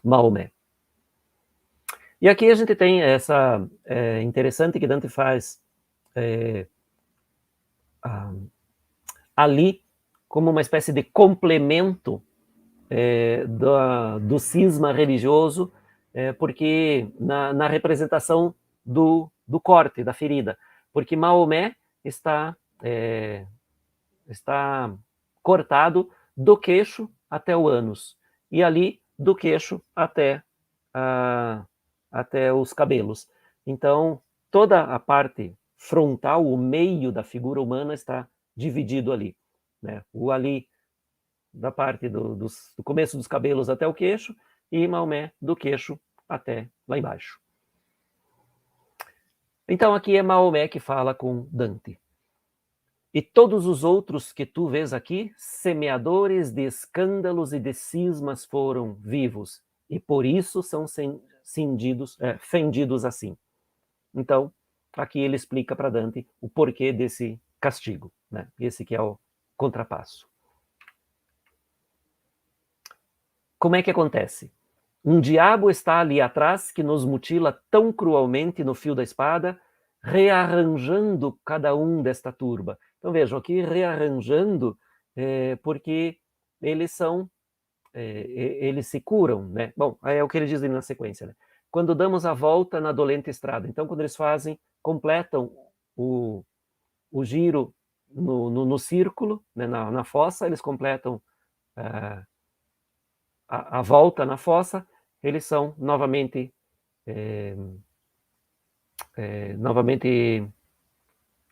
Maomé. E aqui a gente tem essa interessante que Dante faz ali como uma espécie de complemento do cisma religioso, porque na representação do corte, da ferida, porque Maomé está cortado do queixo até o ânus, e ali do queixo até os cabelos. Então, toda a parte frontal, o meio da figura humana está dividido ali, né? O Ali da parte do começo dos cabelos até o queixo, e Maomé do queixo até lá embaixo. Então aqui é Maomé que fala com Dante. E todos os outros que tu vês aqui, semeadores de escândalos e de cismas foram vivos, e por isso fendidos assim. Então, aqui ele explica para Dante o porquê desse castigo, né? Esse que é o contrapasso. Como é que acontece? Um diabo está ali atrás que nos mutila tão cruelmente no fio da espada, rearranjando cada um desta turba. Então vejam aqui, rearranjando, porque eles se curam, né? Bom, é o que ele diz ali na sequência, né? Quando damos a volta na dolente estrada. Então, quando eles completam o giro no círculo, né, na fossa, eles completam a volta na fossa, eles são novamente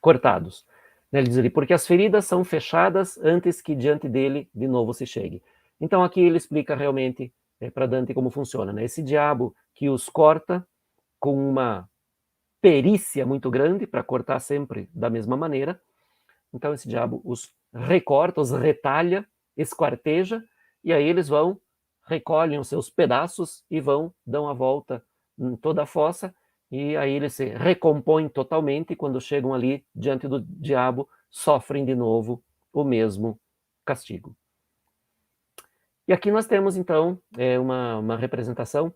cortados. Ele diz ali, porque as feridas são fechadas antes que diante dele de novo se chegue. Então aqui ele explica realmente para Dante como funciona, né? Esse diabo que os corta com uma perícia muito grande para cortar sempre da mesma maneira. Então esse diabo os recorta, os retalha, esquarteja, e aí eles recolhem os seus pedaços e dão a volta em toda a fossa, e aí eles se recompõem totalmente, e quando chegam ali diante do diabo, sofrem de novo o mesmo castigo. E aqui nós temos, então, uma representação.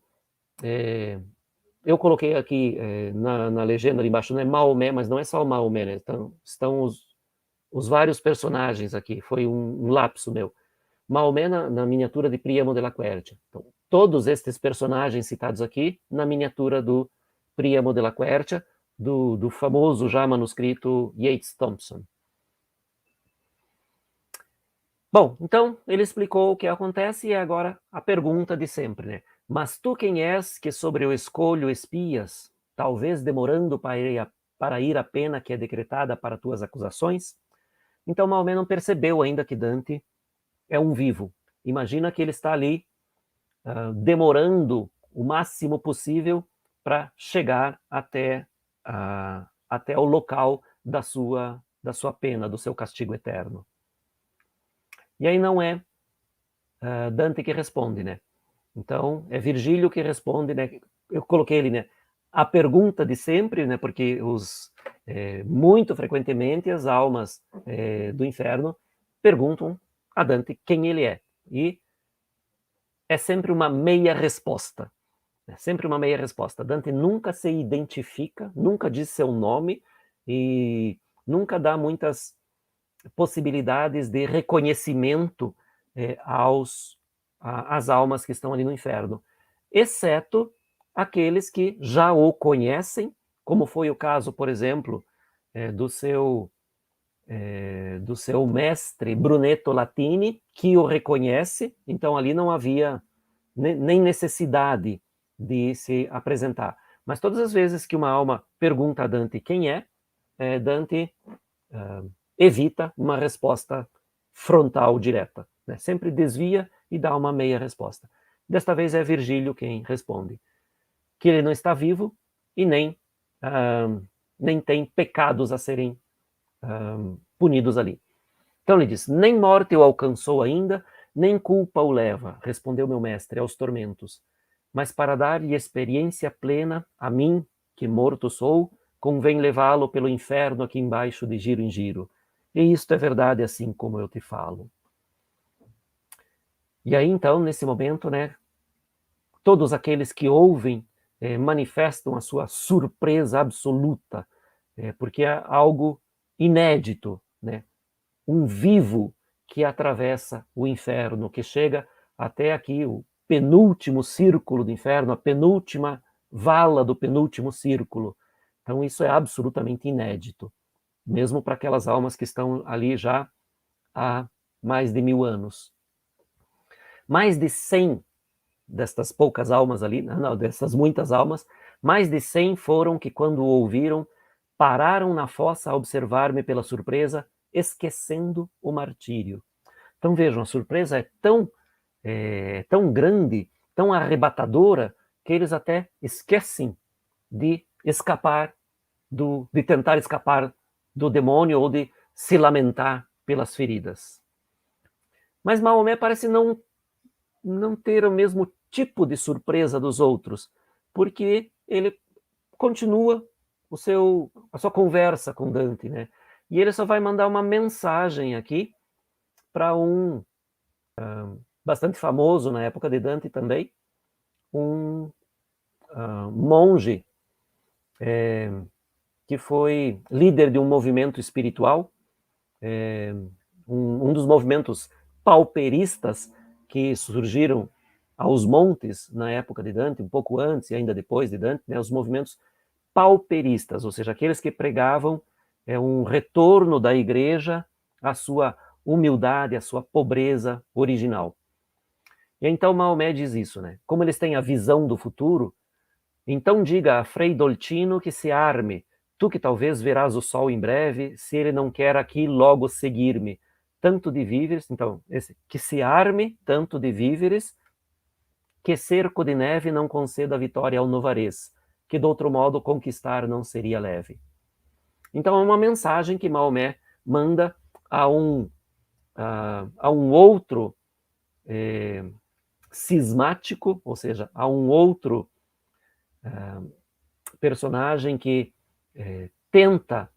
Eu coloquei aqui na legenda ali embaixo, não é Maomé, mas não é só o Maomé, né? Então, estão os vários personagens aqui, foi um lapso meu. Maomé na miniatura de Priamo della Quercia. Então, todos estes personagens citados aqui na miniatura do Priamo della Quercia, do famoso já manuscrito Yates Thompson. Bom, então ele explicou o que acontece e agora a pergunta de sempre, né? Mas tu quem és que sobre o escolho espias, talvez demorando para ir a pena que é decretada para tuas acusações? Então Maomé não percebeu ainda que Dante é um vivo. Imagina que ele está ali demorando o máximo possível para chegar até o local da sua pena, do seu castigo eterno. E aí não é Dante que responde, né? Então é Virgílio que responde, né? Eu coloquei ele, né? A pergunta de sempre, né? Porque muito frequentemente as almas do inferno perguntam a Dante quem ele é. E é sempre uma meia resposta. É sempre uma meia resposta. Dante nunca se identifica, nunca diz seu nome e nunca dá muitas possibilidades de reconhecimento às almas que estão ali no inferno, exceto aqueles que já o conhecem, como foi o caso, por exemplo, do seu mestre Brunetto Latini, que o reconhece, então ali não havia nem necessidade de se apresentar. Mas todas as vezes que uma alma pergunta a Dante quem é, Dante evita uma resposta frontal direta, né? Sempre desvia e dá uma meia resposta. Desta vez é Virgílio quem responde que ele não está vivo e nem tem pecados a serem punidos ali. Então ele diz, nem morte o alcançou ainda, nem culpa o leva, respondeu meu mestre, aos tormentos. Mas para dar-lhe experiência plena, a mim, que morto sou, convém levá-lo pelo inferno aqui embaixo de giro em giro. E isto é verdade assim como eu te falo. E aí então, nesse momento, né, todos aqueles que ouvem manifestam a sua surpresa absoluta, porque é algo inédito, né? Um vivo que atravessa o inferno, que chega até aqui, o penúltimo círculo do inferno, a penúltima vala do penúltimo círculo. Então isso é absolutamente inédito, mesmo para aquelas almas que estão ali já há mais de 1000 anos. Mais de 100 destas poucas almas ali, não, dessas muitas almas, mais de 100 foram que quando o ouviram, pararam na fossa a observar-me pela surpresa, esquecendo o martírio. Então vejam, a surpresa é tão grande, tão arrebatadora, que eles até esquecem de tentar escapar do demônio ou de se lamentar pelas feridas. Mas Maomé parece não ter o mesmo tipo de surpresa dos outros, porque ele continua a sua conversa com Dante, né? E ele só vai mandar uma mensagem aqui para um bastante famoso na época de Dante também, um monge que foi líder de um movimento espiritual, um dos movimentos pauperistas que surgiram aos montes na época de Dante, um pouco antes e ainda depois de Dante, né, os movimentos pauperistas, ou seja, aqueles que pregavam um retorno da igreja à sua humildade, à sua pobreza original. E então Maomé diz isso, né? Como eles têm a visão do futuro, então diga a Frei Dolcino que se arme, tu que talvez verás o sol em breve, se ele não quer aqui logo seguir-me, tanto de víveres, então, que se arme tanto de víveres, que cerco de neve não conceda a vitória ao novarês, que de outro modo conquistar não seria leve. Então é uma mensagem que Maomé manda a um outro cismático, ou seja, a um outro personagem que tenta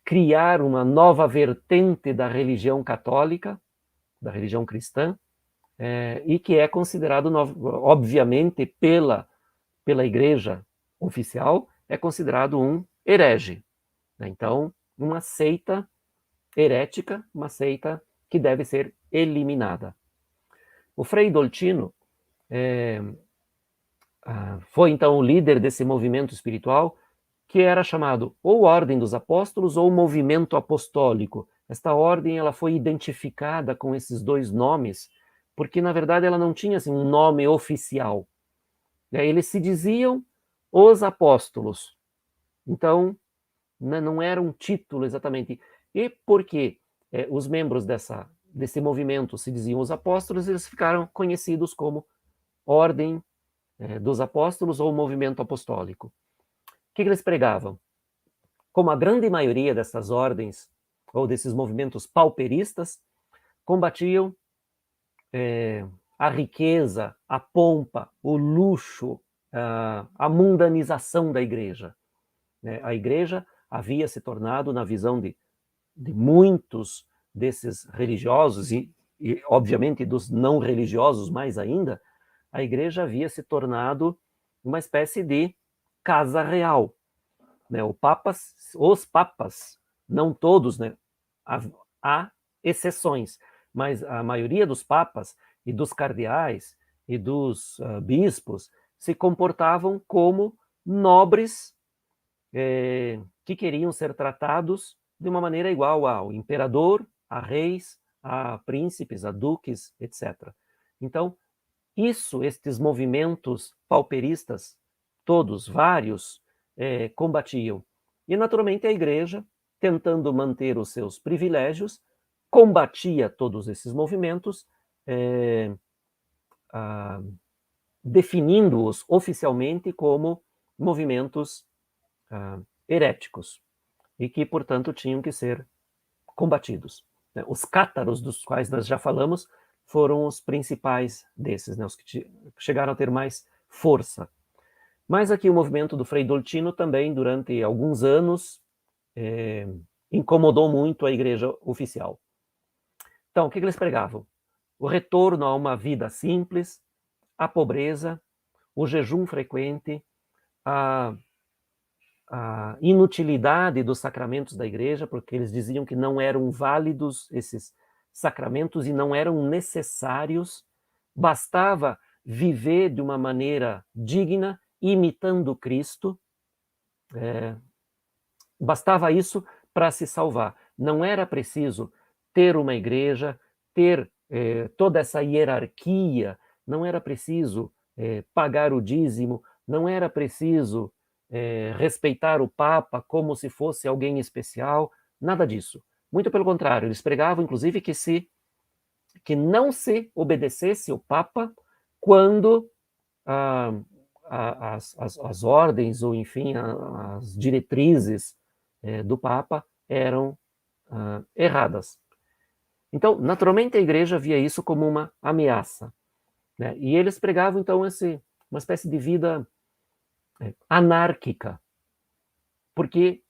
criar uma nova vertente da religião católica, da religião cristã, e que é considerado, obviamente, pela igreja oficial, é considerado um herege. Então, uma seita herética, uma seita que deve ser eliminada. O Frei Dolcino foi, então, o líder desse movimento espiritual, que era chamado ou Ordem dos Apóstolos ou Movimento Apostólico. Esta ordem ela foi identificada com esses dois nomes, porque, na verdade, ela não tinha assim, um nome oficial. Eles se diziam os apóstolos. Então, não era um título exatamente. E porque os membros desse movimento se diziam os apóstolos, eles ficaram conhecidos como Ordem dos Apóstolos ou Movimento Apostólico. O que eles pregavam? Como a grande maioria dessas ordens ou desses movimentos pauperistas, combatiam a riqueza, a pompa, o luxo, a mundanização da igreja. A igreja havia se tornado, na visão de muitos desses religiosos e, obviamente, dos não religiosos mais ainda, a igreja havia se tornado uma espécie de casa real. Os papas, não todos, né? Há exceções, mas a maioria dos papas e dos cardeais e dos bispos se comportavam como nobres que queriam ser tratados de uma maneira igual ao imperador, a reis, a príncipes, a duques, etc. Então, estes movimentos pauperistas, todos, vários, combatiam. E, naturalmente, a igreja, tentando manter os seus privilégios, combatia todos esses movimentos, definindo-os oficialmente como movimentos heréticos e que, portanto, tinham que ser combatidos. Os cátaros, dos quais nós já falamos, foram os principais desses, os que chegaram a ter mais força. Mas aqui o movimento do Frei Dolcino também, durante alguns anos, incomodou muito a igreja oficial. Então, o que eles pregavam? O retorno a uma vida simples, a pobreza, o jejum frequente, a inutilidade dos sacramentos da igreja, porque eles diziam que não eram válidos esses sacramentos e não eram necessários, bastava viver de uma maneira digna, imitando Cristo, bastava isso para se salvar. Não era preciso ter uma igreja, ter toda essa hierarquia, não era preciso pagar o dízimo, não era preciso respeitar o Papa como se fosse alguém especial, nada disso. Muito pelo contrário, eles pregavam, inclusive, que não se obedecesse o Papa quando as ordens, ou enfim, as diretrizes do Papa eram erradas. Então, naturalmente, a igreja via isso como uma ameaça, né? E eles pregavam, então, uma espécie de vida anárquica, porque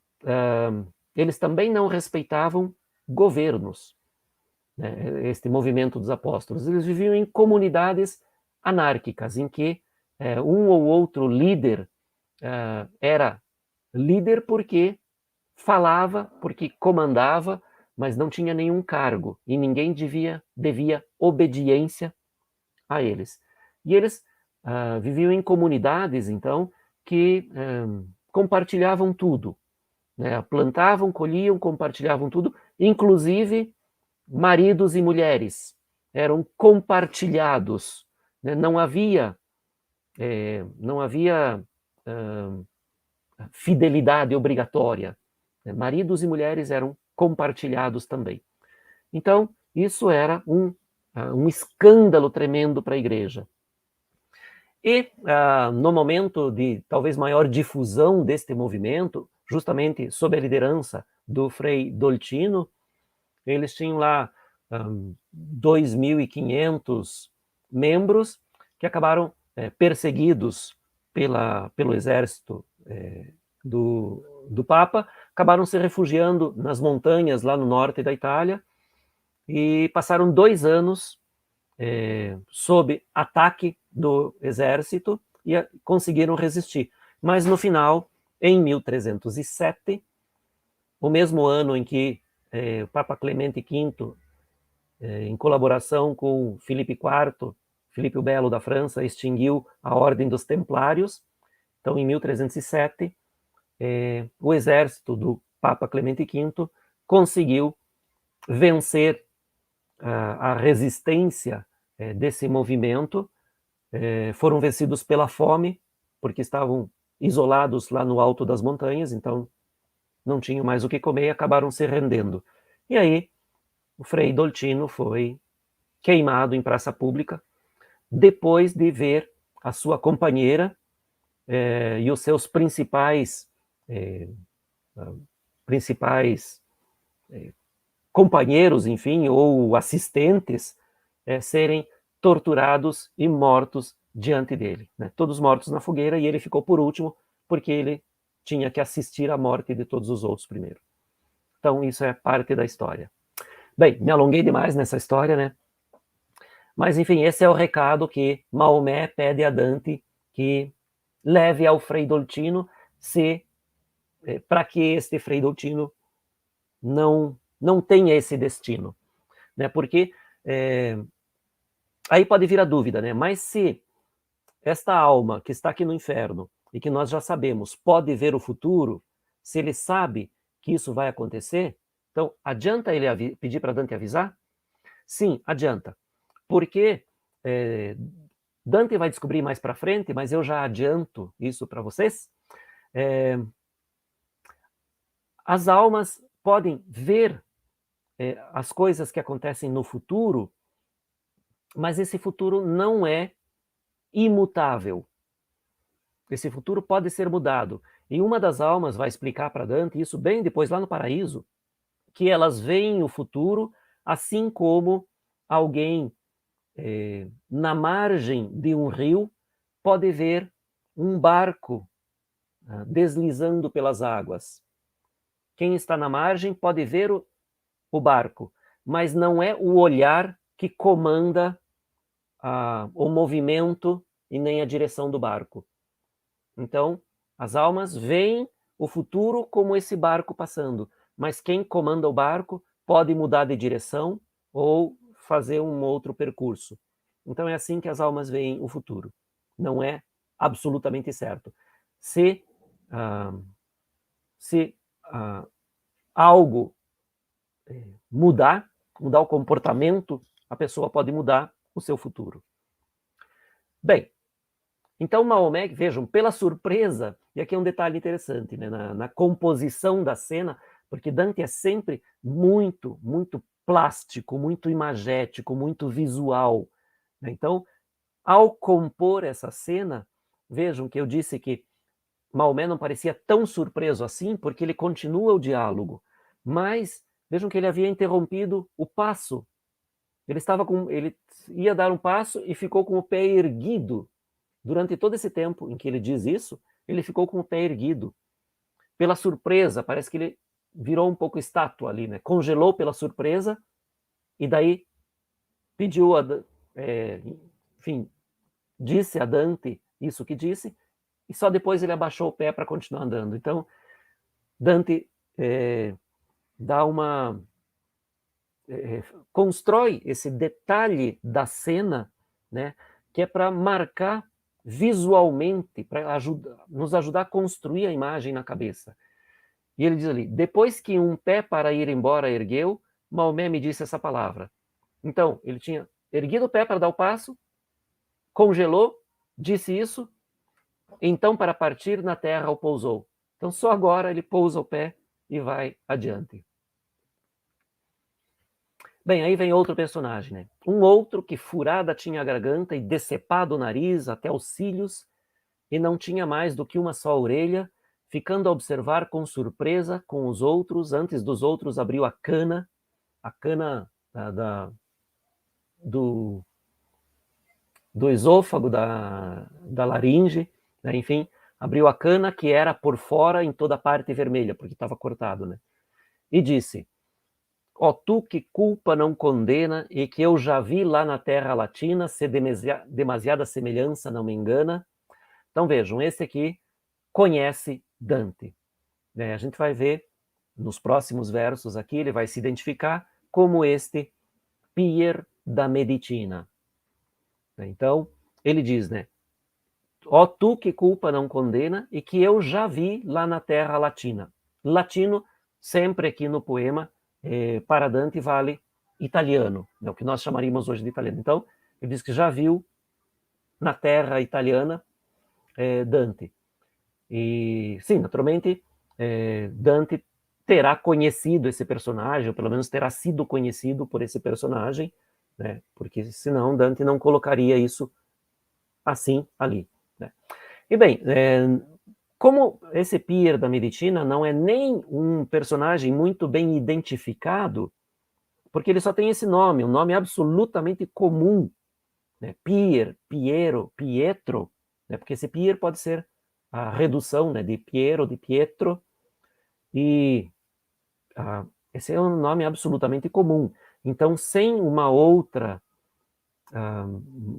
eles também não respeitavam governos, né, este movimento dos apóstolos. Eles viviam em comunidades anárquicas, em que um ou outro líder era líder porque falava, porque comandava, mas não tinha nenhum cargo, e ninguém devia obediência a eles. E eles viviam em comunidades, então, que compartilhavam tudo, né? Plantavam, colhiam, compartilhavam tudo, inclusive maridos e mulheres eram compartilhados, né? Não havia fidelidade obrigatória, né? Maridos e mulheres eram compartilhados também. Então, isso era um escândalo tremendo para a igreja. E no momento de talvez maior difusão deste movimento, justamente sob a liderança do Frei Dolcino, eles tinham lá 2.500 membros que acabaram perseguidos pelo exército do Papa, acabaram se refugiando nas montanhas lá no norte da Itália e passaram 2 anos sob ataque do exército e conseguiram resistir. Mas no final, em 1307, o mesmo ano em que o Papa Clemente V, em colaboração com Filipe IV, Filipe o Belo da França, extinguiu a Ordem dos Templários. Então, em 1307, o exército do Papa Clemente V conseguiu vencer a resistência desse movimento, foram vencidos pela fome, porque estavam isolados lá no alto das montanhas, então não tinham mais o que comer e acabaram se rendendo. E aí, o Frei Dolcino foi queimado em praça pública, depois de ver a sua companheira e os seus principais companheiros, enfim, ou assistentes, serem torturados e mortos diante dele, né? Todos mortos na fogueira, e ele ficou por último, porque ele tinha que assistir à morte de todos os outros primeiro. Então, isso é parte da história. Bem, me alonguei demais nessa história, né? Mas, enfim, esse é o recado que Maomé pede a Dante que leve ao Frei Dolcino, para que este Frei Dolcino não tenha esse destino, né? Porque aí pode vir a dúvida, né? Mas se esta alma que está aqui no inferno e que nós já sabemos pode ver o futuro, se ele sabe que isso vai acontecer, então adianta ele pedir para Dante avisar? Sim, adianta, porque Dante vai descobrir mais para frente, mas eu já adianto isso para vocês. As almas podem ver as coisas que acontecem no futuro, mas esse futuro não é imutável. Esse futuro pode ser mudado. E uma das almas vai explicar para Dante isso bem depois lá no paraíso, que elas veem o futuro assim como alguém na margem de um rio pode ver um barco deslizando pelas águas. Quem está na margem pode ver o barco, mas não é o olhar que comanda o movimento e nem a direção do barco. Então, as almas veem o futuro como esse barco passando, mas quem comanda o barco pode mudar de direção ou fazer um outro percurso. Então é assim que as almas veem o futuro. Não é absolutamente certo. Se algo mudar o comportamento, a pessoa pode mudar o seu futuro. Bem, então Maomé, vejam, pela surpresa, e aqui é um detalhe interessante, né, na composição da cena, porque Dante é sempre muito, muito plástico, muito imagético, muito visual, né? Então, ao compor essa cena, vejam que eu disse que Maomé não parecia tão surpreso assim, porque ele continua o diálogo, mas vejam que ele havia interrompido o passo. Ele ia dar um passo e ficou com o pé erguido, Durante todo esse tempo em que ele diz isso, ele ficou com o pé erguido. Pela surpresa, parece que ele virou um pouco estátua ali, né? Congelou pela surpresa e daí pediu, enfim, disse a Dante isso que disse e só depois ele abaixou o pé para continuar andando. Então, Dante dá constrói esse detalhe da cena, né, que é para marcar visualmente, para nos ajudar a construir a imagem na cabeça. E ele diz ali, depois que um pé para ir embora ergueu, Maomé me disse essa palavra. Então, ele tinha erguido o pé para dar o passo, congelou, disse isso, então para partir na terra o pousou. Então só agora ele pousa o pé e vai adiante. Bem, aí vem outro personagem, né? Um outro que furada tinha a garganta e decepado o nariz até os cílios, e não tinha mais do que uma só orelha, ficando a observar com surpresa com os outros, antes dos outros abriu a cana do esôfago, da laringe, né? Enfim, abriu a cana que era por fora em toda a parte vermelha, porque estava cortado, né? E disse, ó tu que culpa não condena e que eu já vi lá na terra latina, se demasiada semelhança não me engana. Então vejam, esse aqui conhece Dante. A gente vai ver nos próximos versos aqui, ele vai se identificar como este Pier da Medicina. Então, ele diz, né? Ó tu que culpa não condena e que eu já vi lá na terra latina. Latino, sempre aqui no poema, para Dante vale italiano, né, o que nós chamaríamos hoje de italiano. Então, ele diz que já viu na terra italiana Dante. E, sim, naturalmente, Dante terá conhecido esse personagem, ou pelo menos terá sido conhecido por esse personagem, né, porque senão Dante não colocaria isso assim ali. Né. E bem, como esse Pier da Medicina não é nem um personagem muito bem identificado, porque ele só tem esse nome, um nome absolutamente comum, né? Pier, Piero, Pietro, né? Porque esse Pier pode ser a redução, né, de Piero, de Pietro, e esse é um nome absolutamente comum. Então, sem uma outra,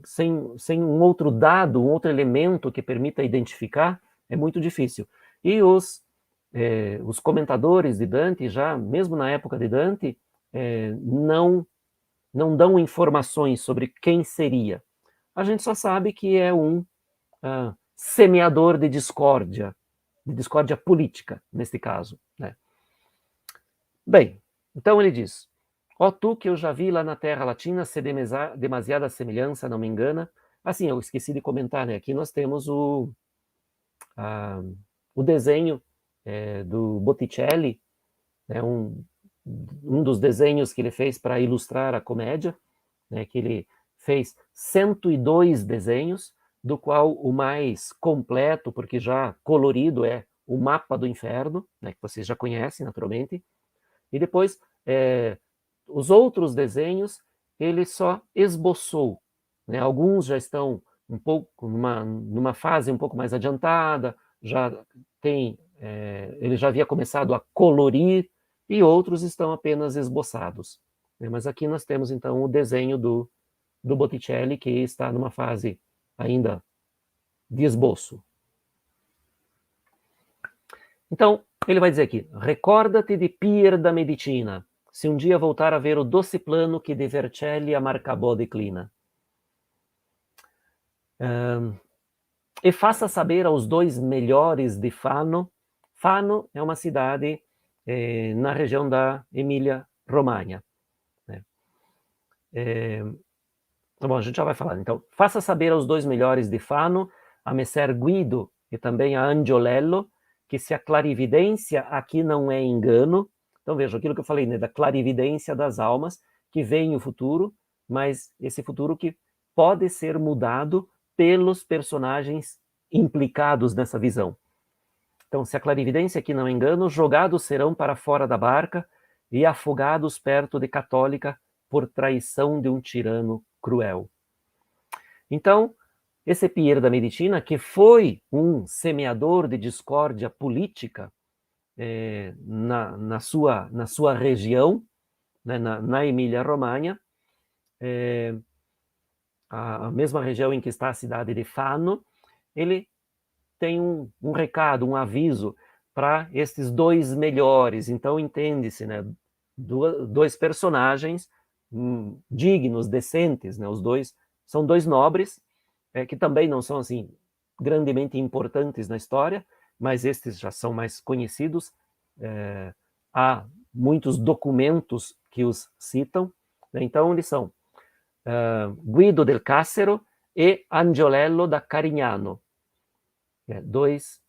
sem um outro dado, um outro elemento que permita identificar, é muito difícil. E os comentadores de Dante, já mesmo na época de Dante, não dão informações sobre quem seria. A gente só sabe que é um semeador de discórdia política, neste caso. Né? Bem, então ele diz, ó tu que eu já vi lá na terra latina, se demasiada semelhança, não me engana. Assim, eu esqueci de comentar, né? Aqui nós temos o desenho do Botticelli, né? Um dos desenhos que ele fez para ilustrar a comédia, né? Que ele fez 102 desenhos, do qual o mais completo, porque já colorido, é o Mapa do Inferno, né? Que vocês já conhecem, naturalmente. E depois, os outros desenhos, ele só esboçou. Né? Alguns já estão um pouco numa fase um pouco mais adiantada, ele já havia começado a colorir, e outros estão apenas esboçados. Né? Mas aqui nós temos, então, o desenho do Botticelli, que está numa fase ainda de esboço. Então, ele vai dizer aqui, recorda-te de Pier da Medicina, se um dia voltar a ver o doce plano que de Vercelli a Marcabó declina. E faça saber aos dois melhores de Fano. Fano é uma cidade na região da Emília-Romanha. Né? Tá bom, a gente já vai falar. Então, faça saber aos dois melhores de Fano, a Messer Guido e também a Angiolello, que se a clarividência aqui não é engano, então veja, aquilo que eu falei, né, da clarividência das almas, que vem o futuro, mas esse futuro que pode ser mudado pelos personagens implicados nessa visão. Então, se a clarividência aqui não é engano, jogados serão para fora da barca e afogados perto de Católica por traição de um tirano cruel. Então, esse Pier da Medicina, que foi um semeador de discórdia política na sua região, né, na Emília-Romanha, a mesma região em que está a cidade de Fano, ele tem um recado, um aviso para esses dois melhores. Então, entende-se, né, dois personagens dignos, decentes, né, os dois são dois nobres, que também não são assim grandemente importantes na história, mas estes já são mais conhecidos. Há muitos documentos que os citam, né? Então eles são Guido del Cassero e Angiolello da Carignano, dois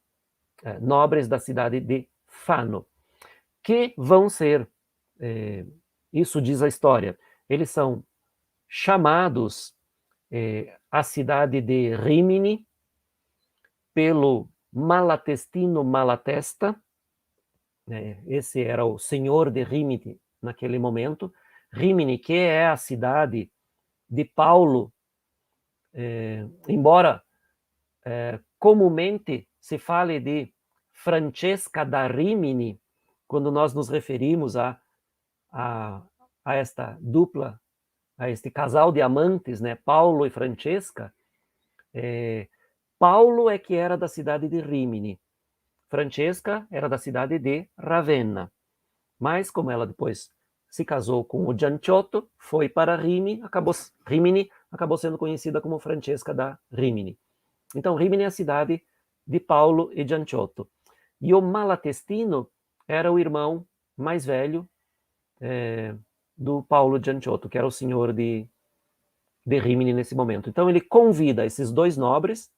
nobres da cidade de Fano, que vão ser, isso diz a história, eles são chamados à cidade de Rimini pelo Malatestino Malatesta, esse era o senhor de Rimini naquele momento. Rimini, que é a cidade de Paulo, embora comumente se fale de Francesca da Rimini, quando nós nos referimos a esta dupla, a este casal de amantes, né, Paulo e Francesca, Paulo é que era da cidade de Rimini, Francesca era da cidade de Ravenna, mas como ela depois se casou com o Gianciotto, foi para Rimini, acabou sendo conhecida como Francesca da Rimini. Então, Rimini é a cidade de Paulo e Gianciotto. E o Malatestino era o irmão mais velho do Paulo Gianciotto, que era o senhor de Rimini nesse momento. Então, ele convida esses dois nobres,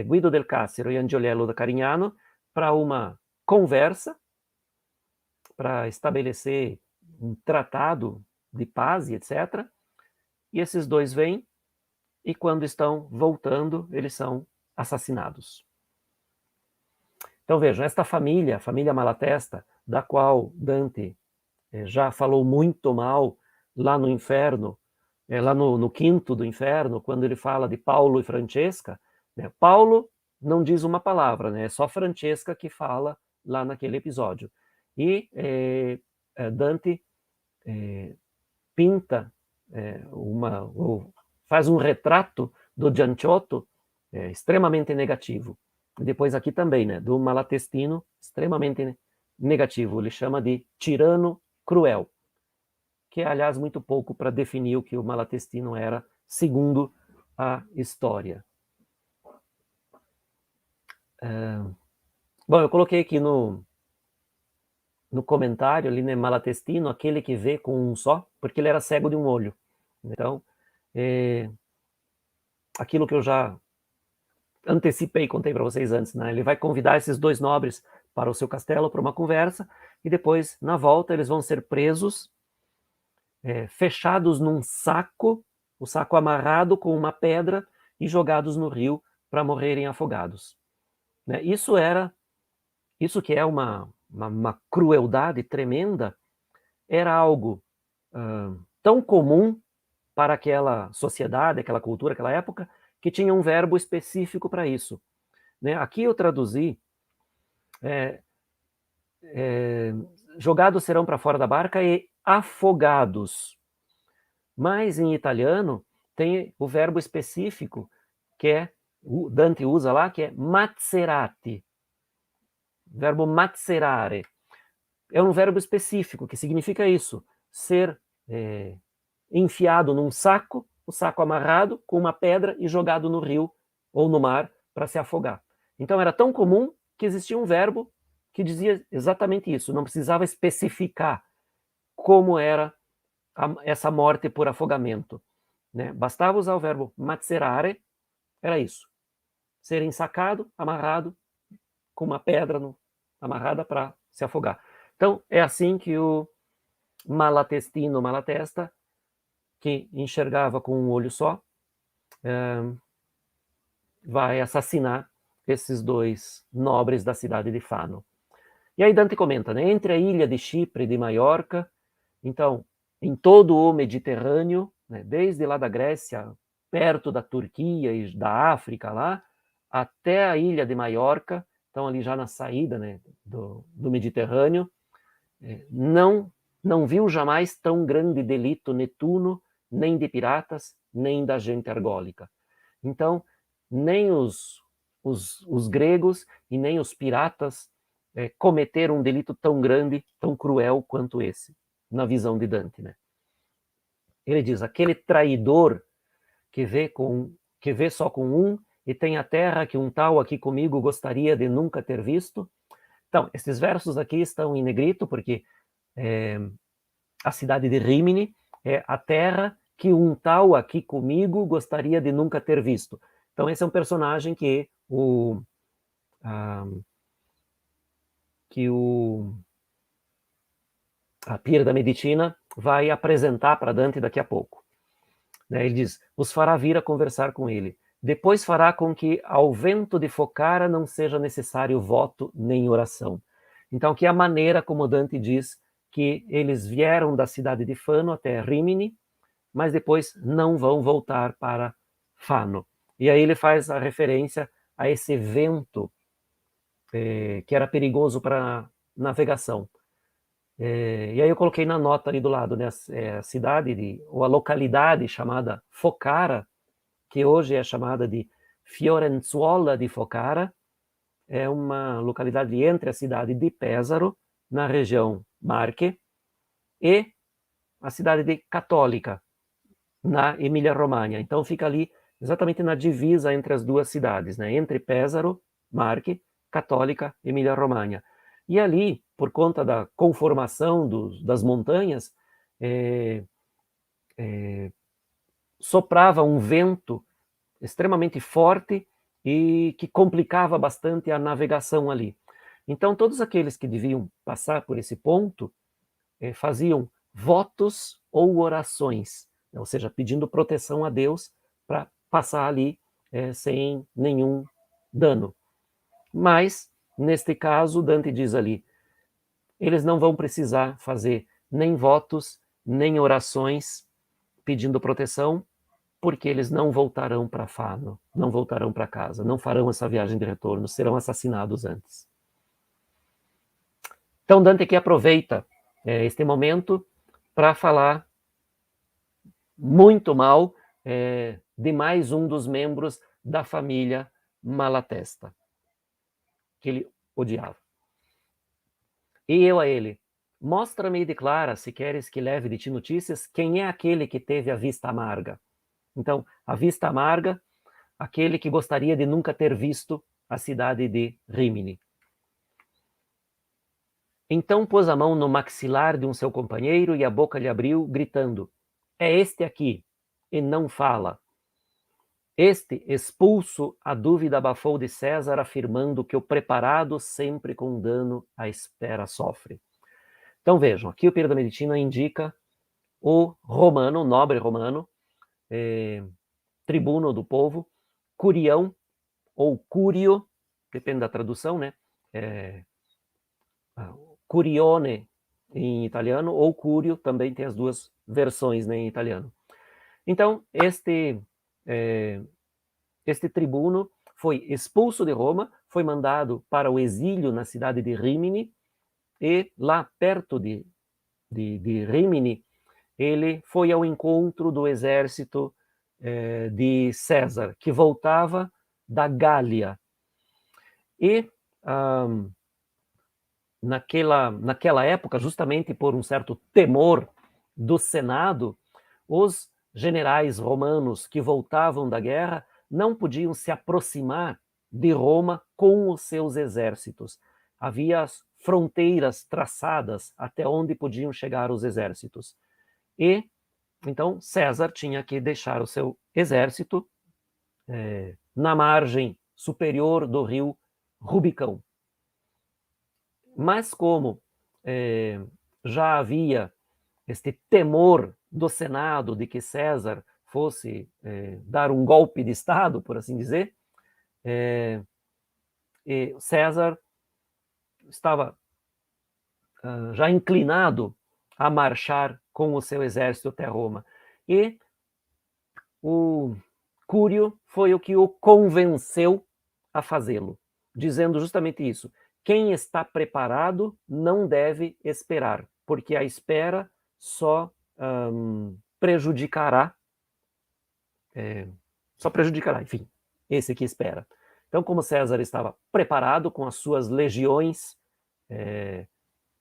Guido del Cassero e Angiolello da Carignano, para uma conversa, para estabelecer um tratado de paz e etc. E esses dois vêm, e quando estão voltando, eles são assassinados. Então vejam, esta família, a família Malatesta, da qual Dante já falou muito mal lá no inferno, lá no quinto do inferno, quando ele fala de Paulo e Francesca, né? Paulo não diz uma palavra, né? É só Francesca que fala lá naquele episódio. E Dante pinta faz um retrato do Gianciotto extremamente negativo. E depois aqui também, né, do Malatestino, extremamente negativo. Ele chama de tirano cruel, que é, aliás, muito pouco para definir o que o Malatestino era, segundo a história. Bom, eu coloquei aqui no comentário ali, né, Malatestino, aquele que vê com um só, porque ele era cego de um olho. Então, aquilo que eu já antecipei, contei para vocês antes, né? Ele vai convidar esses dois nobres para o seu castelo para uma conversa, e depois, na volta, eles vão ser presos, fechados num saco, o saco amarrado com uma pedra e jogados no rio para morrerem afogados. Né? Isso que é uma crueldade tremenda, era algo tão comum para aquela sociedade, aquela cultura, aquela época, que tinha um verbo específico para isso. Né? Aqui eu traduzi, jogados serão para fora da barca e afogados. Mas em italiano tem o verbo específico, que o Dante usa lá, que é mazzerati. O verbo mazzerare. É um verbo específico, que significa isso, ser enfiado num saco, o saco amarrado com uma pedra e jogado no rio ou no mar para se afogar. Então era tão comum que existia um verbo que dizia exatamente isso, não precisava especificar como era essa morte por afogamento. Né? Bastava usar o verbo mazzerare, era isso, ser ensacado, amarrado, com uma pedra amarrada para se afogar. Então é assim que o Malatestino Malatesta, que enxergava com um olho só, vai assassinar esses dois nobres da cidade de Fano. E aí Dante comenta, né, entre a ilha de Chipre e de Maiorca, então, em todo o Mediterrâneo, né, desde lá da Grécia, perto da Turquia e da África lá, até a ilha de Maiorca, então ali já na saída, né, do Mediterrâneo, não viu jamais tão grande delito netuno, nem de piratas, nem da gente argólica. Então, nem os gregos e nem os piratas cometeram um delito tão grande, tão cruel quanto esse, na visão de Dante, né? Ele diz, aquele traidor que vê só com um e tem a terra que um tal aqui comigo gostaria de nunca ter visto. Então, esses versos aqui estão em negrito, porque a cidade de Rímini é a terra que um tal aqui comigo gostaria de nunca ter visto. Então, esse é um personagem que a Pira da Medicina vai apresentar para Dante daqui a pouco. Ele diz, os fará vir a conversar com ele. Depois fará com que ao vento de Focara não seja necessário voto nem oração. Então, que é a maneira como Dante diz que eles vieram da cidade de Fano até Rímini, mas depois não vão voltar para Fano. E aí ele faz a referência a esse vento que era perigoso para navegação. E aí eu coloquei na nota ali do lado, né, a cidade, ou a localidade chamada Focara, que hoje é chamada de Fiorenzuola di Focara, é uma localidade entre a cidade de Pesaro, na região Marche, e a cidade de Católica, na Emília-Romanha. Então fica ali exatamente na divisa entre as duas cidades, né? Entre Pesaro, Marche, Católica, Emília-Romanha. E ali, por conta da conformação das montanhas, soprava um vento extremamente forte e que complicava bastante a navegação ali. Então, todos aqueles que deviam passar por esse ponto faziam votos ou orações, ou seja, pedindo proteção a Deus para passar ali sem nenhum dano. Mas, neste caso, Dante diz ali, eles não vão precisar fazer nem votos, nem orações pedindo proteção, porque eles não voltarão para Fano, não voltarão para casa, não farão essa viagem de retorno, serão assassinados antes. Então Dante aqui aproveita este momento para falar muito mal de mais um dos membros da família Malatesta, que ele odiava. E eu a ele, mostra-me e declara, se queres que leve de ti notícias, quem é aquele que teve a vista amarga. Então, a vista amarga, aquele que gostaria de nunca ter visto a cidade de Rímini. Então pôs a mão no maxilar de um seu companheiro e a boca lhe abriu, gritando, é este aqui, e não fala. Este, expulso, a dúvida abafou de César, afirmando que o preparado sempre com dano à espera sofre. Então vejam, aqui o Pira da Medicina indica o romano, o nobre romano, tribuno do povo, Curião, ou Curio, depende da tradução, né? Curione em italiano, ou Curio, também tem as duas versões, né, em italiano. Então, este tribuno foi expulso de Roma, foi mandado para o exílio na cidade de Rímini, e lá perto de Rímini, ele foi ao encontro do exército de César, que voltava da Gália. E naquela época, justamente por um certo temor do Senado, os generais romanos que voltavam da guerra não podiam se aproximar de Roma com os seus exércitos. Havia as fronteiras traçadas até onde podiam chegar os exércitos. E, então, César tinha que deixar o seu exército na margem superior do rio Rubicão. Mas como já havia este temor do Senado de que César fosse dar um golpe de Estado, por assim dizer, César estava já inclinado a marchar com o seu exército até Roma. E Cúrio foi o que o convenceu a fazê-lo, dizendo justamente isso. Quem está preparado não deve esperar, porque a espera só prejudicará, enfim, esse que espera. Então, como César estava preparado com as suas legiões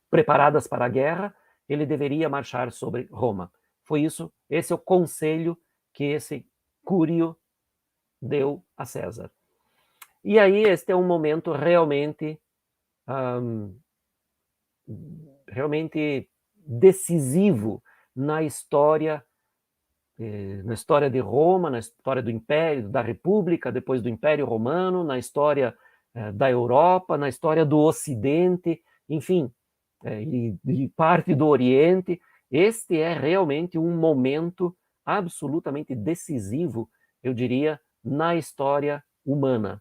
preparadas para a guerra, ele deveria marchar sobre Roma. Foi isso, esse é o conselho que esse Cúrio deu a César. E aí este é um momento realmente decisivo na história de Roma, na história do Império, da República, depois do Império Romano, na história da Europa, na história do Ocidente, enfim, e parte do Oriente. Este é realmente um momento absolutamente decisivo, eu diria, na história humana.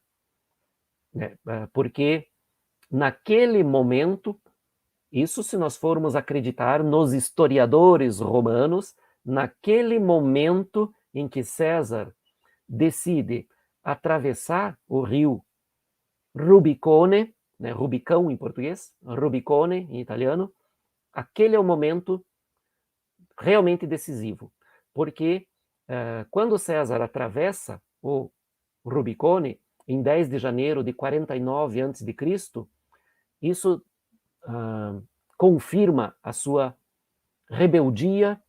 Porque naquele momento, isso se nós formos acreditar nos historiadores romanos, naquele momento em que César decide atravessar o rio Rubicone, né, Rubicão em português, Rubicone em italiano, aquele é o momento realmente decisivo, porque quando César atravessa o Rubicone, em 10 de janeiro de 49 a.C., isso confirma a sua rebeldia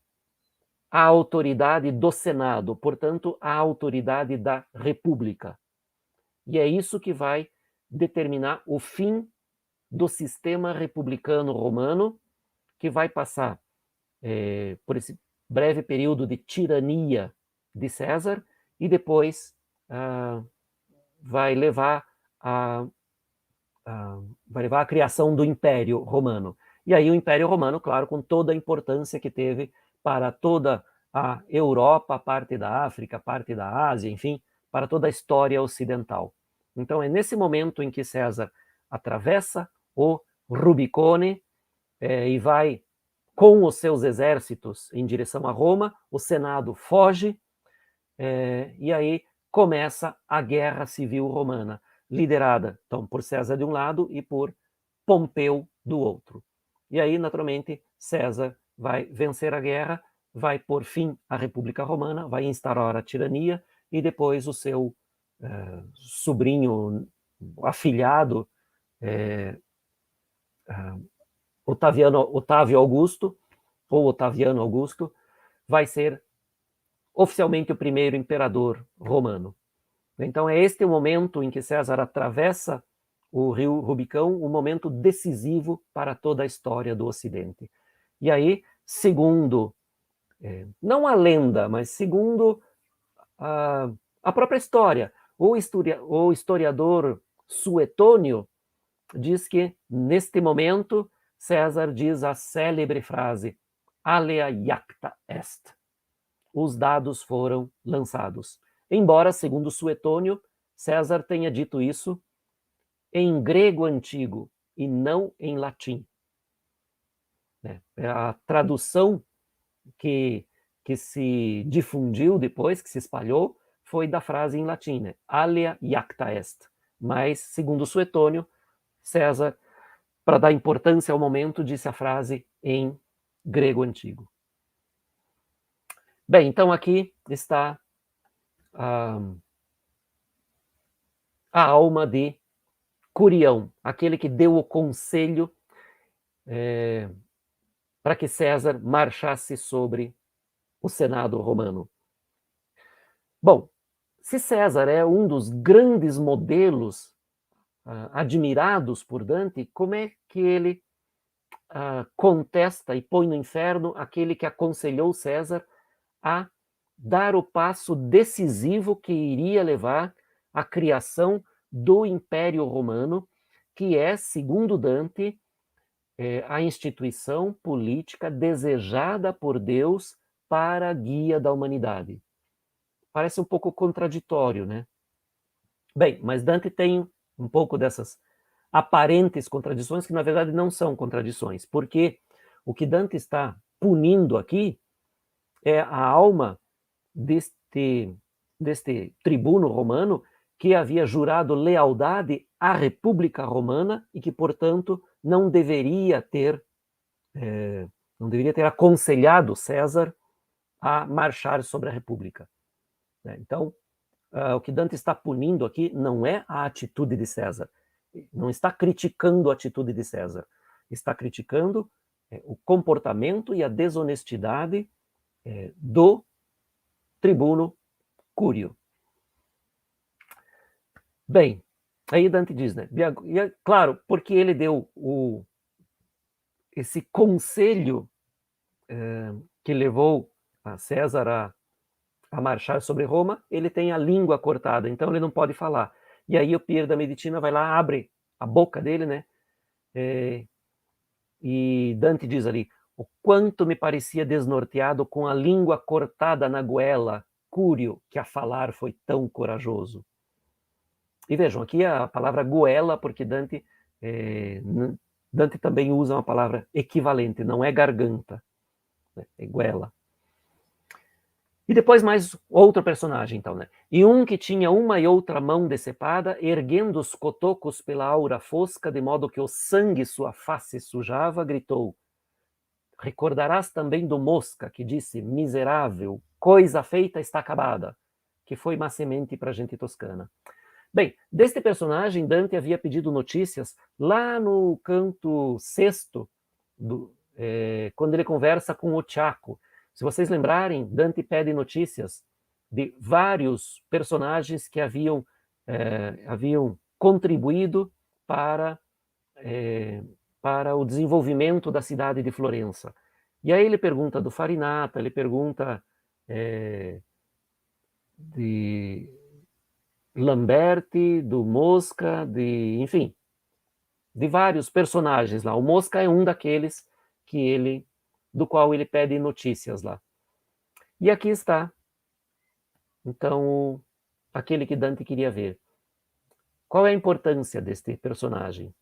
à autoridade do Senado, portanto, à autoridade da República. E é isso que vai determinar o fim do sistema republicano romano, que vai passar por esse breve período de tirania de César e depois vai levar à criação do Império Romano. E aí o Império Romano, claro, com toda a importância que teve para toda a Europa, parte da África, parte da Ásia, enfim, para toda a história ocidental. Então é nesse momento em que César atravessa o Rubicone e vai com os seus exércitos em direção a Roma, o Senado foge, e aí começa a Guerra Civil Romana, liderada então por César de um lado e por Pompeu do outro. E aí, naturalmente, César vai vencer a guerra, vai pôr fim à República Romana, vai instaurar a tirania, e depois o seu sobrinho, afilhado, Otávio Augusto, ou Otaviano Augusto, vai ser oficialmente o primeiro imperador romano. Então é este o momento em que César atravessa o rio Rubicão, um momento decisivo para toda a história do Ocidente. E aí, segundo, não a lenda, mas segundo a própria história, o historiador Suetônio diz que, neste momento, César diz a célebre frase, alea iacta est. Os dados foram lançados. Embora, segundo Suetônio, César tenha dito isso em grego antigo e não em latim. A tradução que se difundiu depois, que se espalhou, foi da frase em latim, né? Alea iacta est. Mas, segundo Suetônio, César, para dar importância ao momento, disse a frase em grego antigo. Bem, então aqui está a alma de Curião, aquele que deu o conselho para que César marchasse sobre o Senado romano. Bom, se César é um dos grandes modelos admirados por Dante, como é que ele contesta e põe no inferno aquele que aconselhou César a dar o passo decisivo que iria levar à criação do Império Romano, que é, segundo Dante, a instituição política desejada por Deus para a guia da humanidade. Parece um pouco contraditório, né? Bem, mas Dante tem um pouco dessas aparentes contradições que, na verdade, não são contradições, porque o que Dante está punindo aqui é a alma deste deste tribuno romano que havia jurado lealdade à República Romana e que, portanto, não deveria ter aconselhado César a marchar sobre a República. Então, o que Dante está punindo aqui não é a atitude de César, não está criticando a atitude de César, está criticando o comportamento e a desonestidade do tribuno Cúrio. Bem, aí Dante diz, né? E é claro, porque ele deu esse conselho que levou a César a marchar sobre Roma, ele tem a língua cortada, então ele não pode falar. E aí o Pier da Medicina vai lá, abre a boca dele, né? E Dante diz ali, o quanto me parecia desnorteado com a língua cortada na goela, Cúrio, que a falar foi tão corajoso. E vejam, aqui a palavra goela, porque Dante também usa uma palavra equivalente, não é garganta, né? É goela. E depois mais outro personagem, então, né? E um que tinha uma e outra mão decepada, erguendo os cotocos pela aura fosca, de modo que o sangue sua face sujava, gritou, recordarás também do Mosca, que disse, miserável, coisa feita está acabada, que foi má semente para a gente toscana. Bem, deste personagem, Dante havia pedido notícias lá no canto sexto, quando ele conversa com o Chaco. Se vocês lembrarem, Dante pede notícias de vários personagens que haviam contribuído para o desenvolvimento da cidade de Florença. E aí ele pergunta do Farinata, ele pergunta de Lamberti, do Mosca, enfim, de vários personagens lá. O Mosca é um daqueles do qual ele pede notícias lá. E aqui está, então, aquele que Dante queria ver. Qual é a importância deste personagem?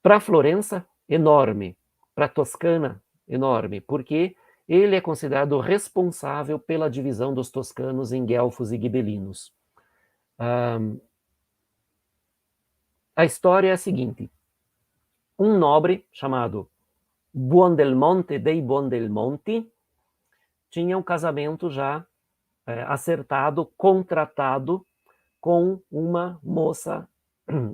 Para Florença, enorme. Para Toscana, enorme, porque ele é considerado responsável pela divisão dos toscanos em guelfos e ghibelinos. A história é a seguinte. Um nobre chamado Buondelmonte dei Buondelmonti tinha um casamento já acertado, contratado com uma moça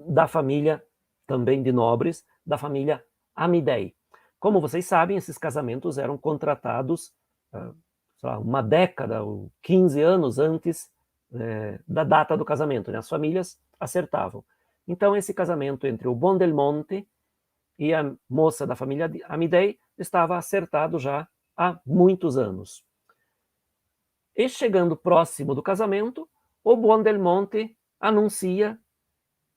da família, também de nobres, da família Amidei. Como vocês sabem, esses casamentos eram contratados uma década ou 15 anos antes da data do casamento, né? As famílias acertavam. Então, esse casamento entre o Buondelmonte e a moça da família Amidei estava acertado já há muitos anos. E chegando próximo do casamento, o Buondelmonte anuncia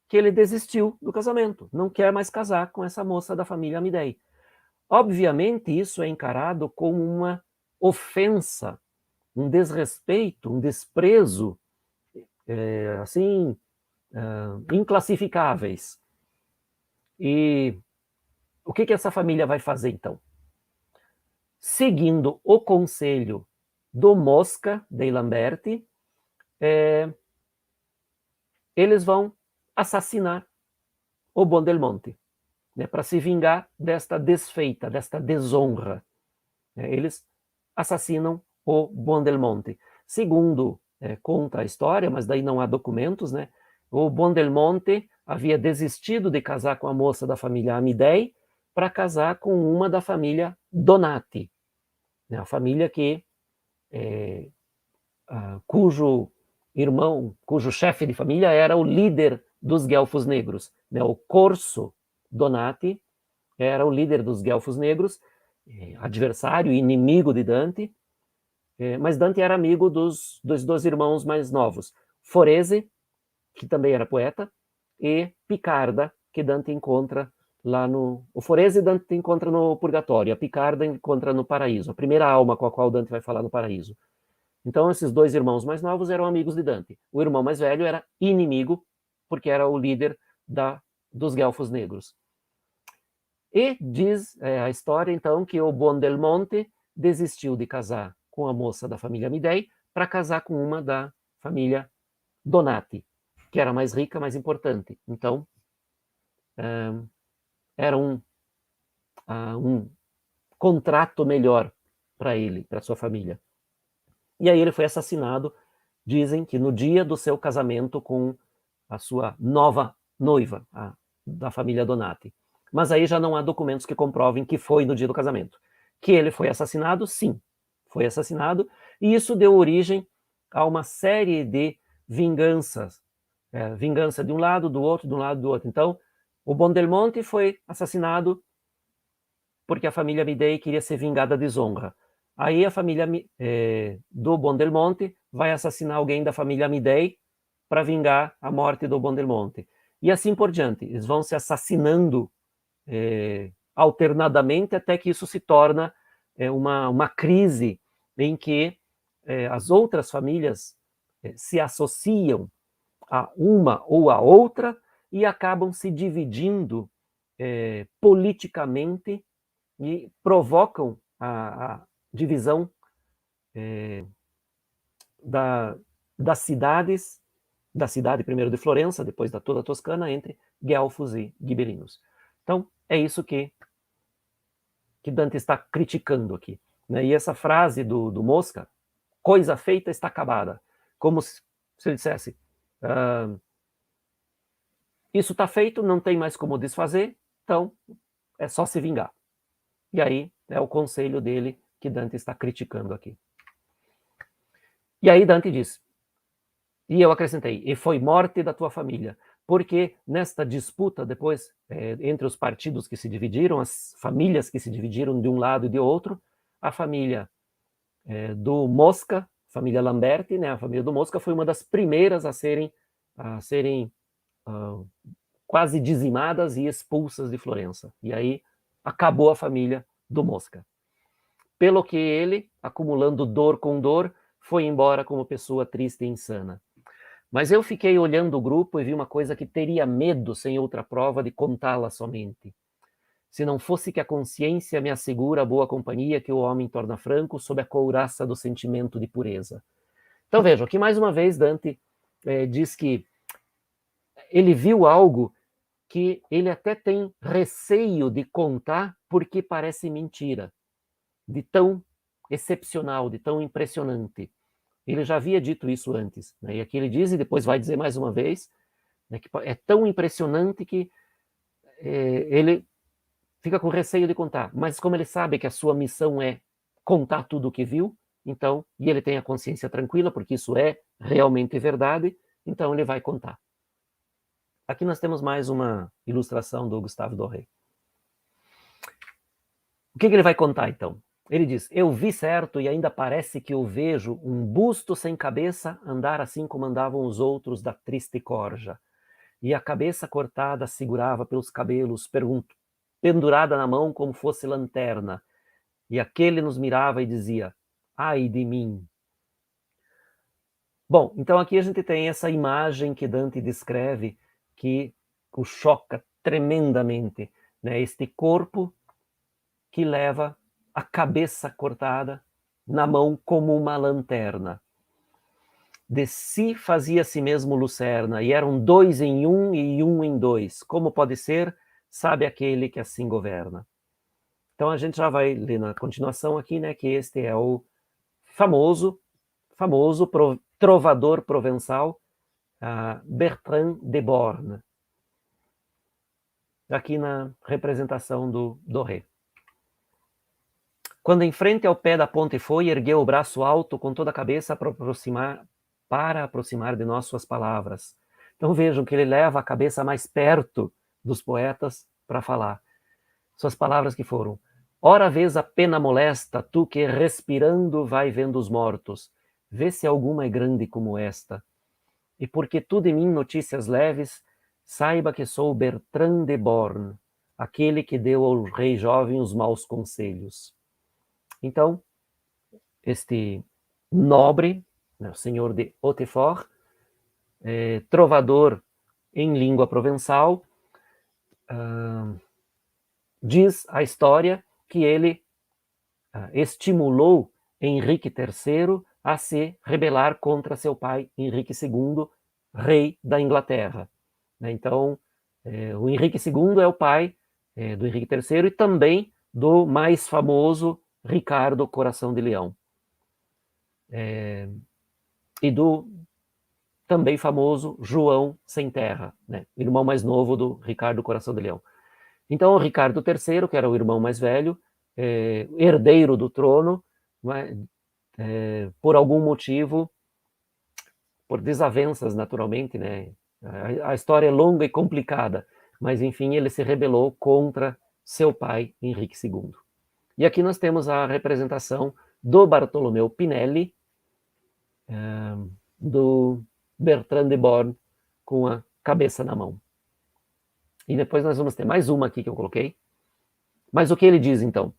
que ele desistiu do casamento, não quer mais casar com essa moça da família Amidei. Obviamente, isso é encarado como uma ofensa, um desrespeito, um desprezo, inclassificáveis. E o que essa família vai fazer, então? Seguindo o conselho do Mosca dei Lamberti, eles vão assassinar o Buondelmonte, né, para se vingar desta desfeita, desta desonra. Eles assassinam o Buondelmonte. Segundo conta a história, mas daí não há documentos, né, o Buondelmonte havia desistido de casar com a moça da família Amidei para casar com uma da família Donati, né, a família cujo chefe de família era o líder dos guelfos negros, né, o Corso Donati era o líder dos guelfos negros, adversário, inimigo de Dante, mas Dante era amigo dos dois irmãos mais novos, Forese, que também era poeta, e Picarda, que Dante encontra lá no... O Forese Dante encontra no Purgatório, a Picarda encontra no Paraíso, a primeira alma com a qual Dante vai falar no Paraíso. Então, esses dois irmãos mais novos eram amigos de Dante. O irmão mais velho era inimigo, porque era o líder dos guelfos negros. E diz a história, então, que o Buondelmonte desistiu de casar com a moça da família Amidei para casar com uma da família Donati, que era mais rica, mais importante. Então, era um contrato melhor para ele, para sua família. E aí ele foi assassinado, dizem que no dia do seu casamento com a sua nova noiva, da família Donati. Mas aí já não há documentos que comprovem que foi no dia do casamento. Que ele foi assassinado, sim, foi assassinado, e isso deu origem a uma série de vinganças. Vingança de um lado, do outro, de um lado, do outro. Então, o Bondelmonte foi assassinado porque a família Midei queria ser vingada da desonra. Aí a família do Bondelmonte vai assassinar alguém da família Midei para vingar a morte do Bondelmonte. E assim por diante. Eles vão se assassinando alternadamente até que isso se torna uma crise em que as outras famílias se associam a uma ou a outra e acabam se dividindo politicamente e provocam a divisão das cidades, da cidade primeiro de Florença, depois da toda a Toscana, entre guelfos e gibelinos. Então, é isso que Dante está criticando aqui. Né? E essa frase do Mosca, coisa feita está acabada, como se ele dissesse, isso está feito, não tem mais como desfazer, então é só se vingar. E aí é o conselho dele que Dante está criticando aqui. E aí Dante diz, e eu acrescentei, e foi morte da tua família, porque nesta disputa depois, entre os partidos que se dividiram, as famílias que se dividiram de um lado e de outro, a família do Mosca, família Lamberti, né, a família do Mosca foi uma das primeiras a serem quase dizimadas e expulsas de Florença. E aí acabou a família do Mosca. Pelo que ele, acumulando dor com dor, foi embora como pessoa triste e insana. Mas eu fiquei olhando o grupo e vi uma coisa que teria medo, sem outra prova, de contá-la somente. Se não fosse que a consciência me assegura a boa companhia que o homem torna franco sob a couraça do sentimento de pureza. Então vejam, aqui mais uma vez Dante diz que ele viu algo que ele até tem receio de contar porque parece mentira, de tão excepcional, de tão impressionante. Ele já havia dito isso antes, né? E aqui ele diz, e depois vai dizer mais uma vez, né, que é tão impressionante que ele fica com receio de contar. Mas como ele sabe que a sua missão é contar tudo o que viu, então, e ele tem a consciência tranquila, porque isso é realmente verdade, então ele vai contar. Aqui nós temos mais uma ilustração do Gustave Doré. O que ele vai contar, então? Ele diz, eu vi certo e ainda parece que eu vejo um busto sem cabeça andar assim como andavam os outros da triste corja. E a cabeça cortada segurava pelos cabelos, pendurada na mão como fosse lanterna. E aquele nos mirava e dizia, ai de mim. Bom, então aqui a gente tem essa imagem que Dante descreve, que o choca tremendamente, né? Este corpo que leva a cabeça cortada na mão como uma lanterna. De si fazia a si mesmo lucerna, e eram dois em um e um em dois. Como pode ser? Sabe aquele que assim governa. Então a gente já vai ler na continuação aqui, né, que este é o famoso trovador provençal, Bertrand de Born, aqui na representação do Doré. Quando em frente ao pé da ponte foi, ergueu o braço alto com toda a cabeça para aproximar de nós suas palavras. Então vejam que ele leva a cabeça mais perto dos poetas para falar. Suas palavras que foram, ora vês a pena molesta, tu que respirando vai vendo os mortos, vê se alguma é grande como esta. E porque tu de mim notícias leves, saiba que sou Bertrand de Born, aquele que deu ao rei jovem os maus conselhos. Então, este nobre, né, o senhor de Hautefort, trovador em língua provençal, diz a história que ele estimulou Henrique III a se rebelar contra seu pai, Henrique II, rei da Inglaterra. Então, o Henrique II é o pai do Henrique III e também do mais famoso Ricardo Coração de Leão. E do também famoso João Sem Terra, né? Irmão mais novo do Ricardo Coração de Leão. Então, o Ricardo III, que era o irmão mais velho, herdeiro do trono, por algum motivo, por desavenças, naturalmente, né? A história é longa e complicada, mas, enfim, ele se rebelou contra seu pai, Henrique II. E aqui nós temos a representação do Bartolomeu Pinelli, do Bertrand de Born, com a cabeça na mão. E depois nós vamos ter mais uma aqui que eu coloquei. Mas o que ele diz, então?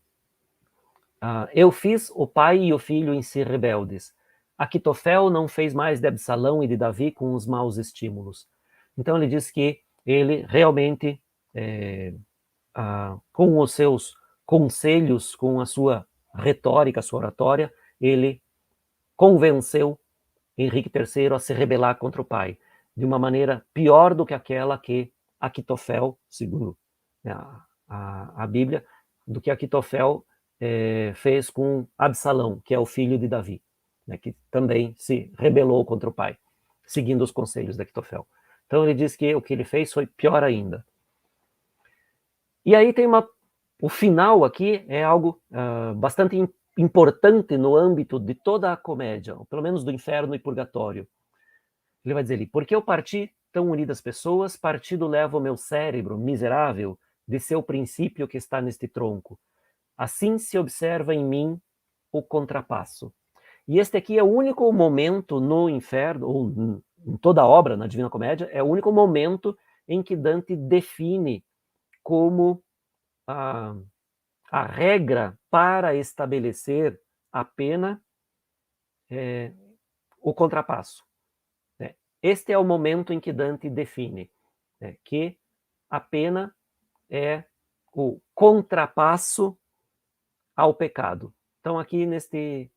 Eu fiz o pai e o filho em si rebeldes. Aquitofel não fez mais de Absalão e de Davi com os maus estímulos. Então ele diz que ele realmente, com os seus conselhos, com a sua retórica, a sua oratória, ele convenceu Henrique III a se rebelar contra o pai, de uma maneira pior do que aquela que Aquitofel, segundo a Bíblia, do que Aquitofel fez com Absalão, que é o filho de Davi, né, que também se rebelou contra o pai, seguindo os conselhos de Aquitofel. Então ele diz que o que ele fez foi pior ainda. E aí tem o final aqui é algo bastante importante no âmbito de toda a comédia, ou pelo menos do inferno e purgatório. Ele vai dizer ali, porque eu parti tão unidas pessoas, partido leva o meu cérebro miserável de seu princípio que está neste tronco. Assim se observa em mim o contrapasso. E este aqui é o único momento no inferno, ou em toda a obra, na Divina Comédia, é o único momento em que Dante define como a regra para estabelecer a pena o contrapasso. Este é o momento em que Dante define que a pena é o contrapasso ao pecado. Então, aqui neste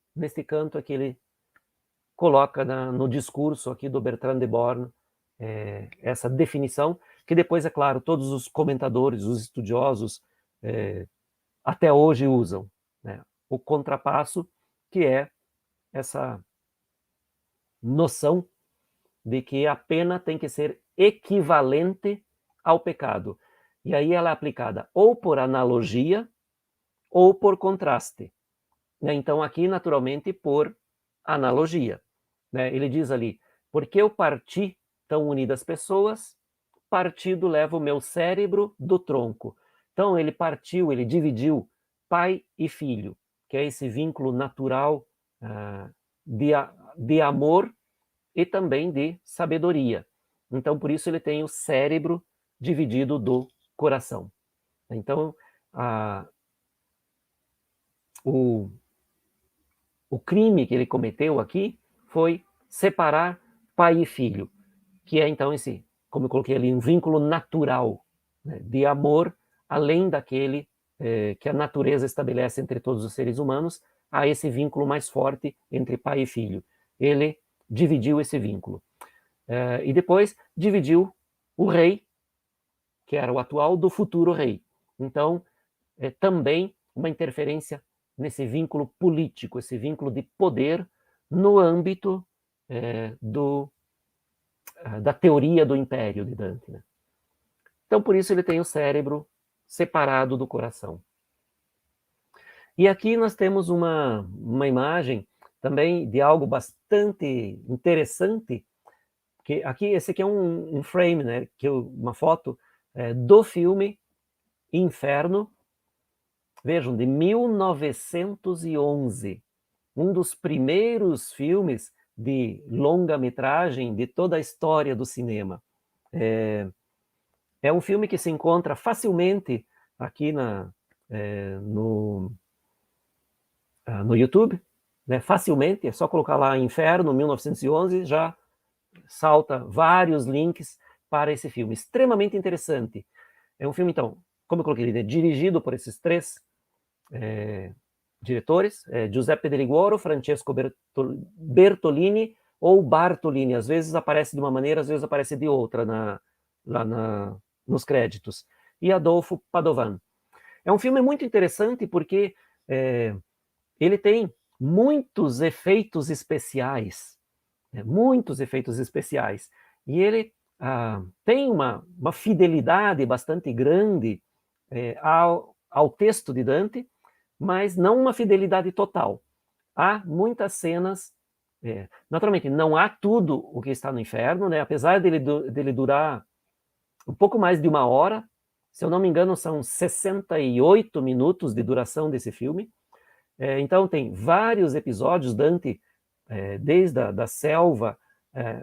canto aqui ele coloca no discurso aqui do Bertrand de Born essa definição, que depois, é claro, todos os comentadores, os estudiosos, até hoje usam, né? O contrapasso, que é essa noção de que a pena tem que ser equivalente ao pecado. E aí ela é aplicada ou por analogia ou por contraste. Então aqui, naturalmente, por analogia. Ele diz ali, porque eu parti tão unidas pessoas, partido leva o meu cérebro do tronco. Então ele partiu, ele dividiu pai e filho, que é esse vínculo natural de amor e também de sabedoria. Então, por isso ele tem o cérebro dividido do coração. Então, o crime que ele cometeu aqui foi separar pai e filho, que é então esse, como eu coloquei ali, um vínculo natural, né, de amor, além daquele que a natureza estabelece entre todos os seres humanos, há esse vínculo mais forte entre pai e filho. Ele dividiu esse vínculo. E depois dividiu o rei, que era o atual, do futuro rei. Então, também uma interferência nesse vínculo político, esse vínculo de poder no âmbito da teoria do império de Dante. Né? Então, por isso ele tem o cérebro separado do coração. E aqui nós temos uma imagem também de algo bastante interessante, que aqui esse aqui é um frame, né, uma foto do filme Inferno, vejam, de 1911, um dos primeiros filmes de longa-metragem de toda a história do cinema. É um filme que se encontra facilmente aqui no YouTube, né, facilmente, é só colocar lá Inferno 1911, já salta vários links para esse filme, extremamente interessante. É um filme, então, como eu coloquei, dirigido por esses três diretores, Giuseppe De Liguoro, Francesco Bertolini ou Bartolini. Às vezes aparece de uma maneira, às vezes aparece de outra nos créditos. E Adolfo Padovan. É um filme muito interessante porque ele tem muitos efeitos especiais, muitos efeitos especiais. E ele tem uma fidelidade bastante grande ao texto de Dante, mas não uma fidelidade total. Há muitas cenas, naturalmente, não há tudo o que está no inferno, né? Apesar dele durar um pouco mais de 1 hora, se eu não me engano, são 68 minutos de duração desse filme. Então, tem vários episódios, Dante, desde a selva,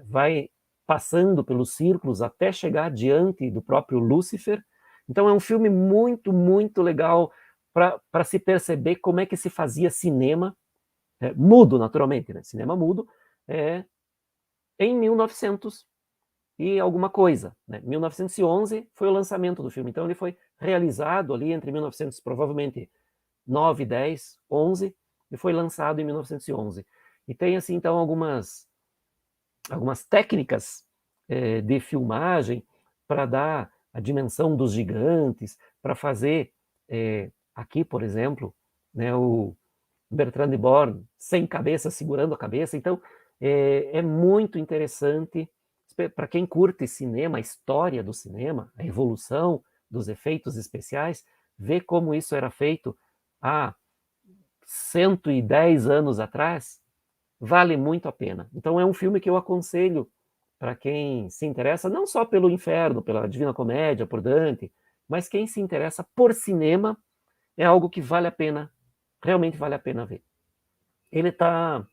vai passando pelos círculos até chegar diante do próprio Lúcifer. Então, é um filme muito, muito legal para se perceber como é que se fazia cinema, mudo, naturalmente, né? Cinema mudo, em 1900 e alguma coisa. Né? 1911 foi o lançamento do filme, então ele foi realizado ali entre 1900, provavelmente 9, 10, 11, e foi lançado em 1911. E tem, assim, então, algumas técnicas de filmagem para dar a dimensão dos gigantes, para fazer, aqui, por exemplo, né, o Bertrand de Born sem cabeça, segurando a cabeça. Então, é muito interessante para quem curte cinema, a história do cinema, a evolução dos efeitos especiais, ver como isso era feito há 110 anos atrás, vale muito a pena. Então é um filme que eu aconselho para quem se interessa não só pelo Inferno, pela Divina Comédia, por Dante, mas quem se interessa por cinema, é algo que vale a pena, realmente vale a pena ver. Ele está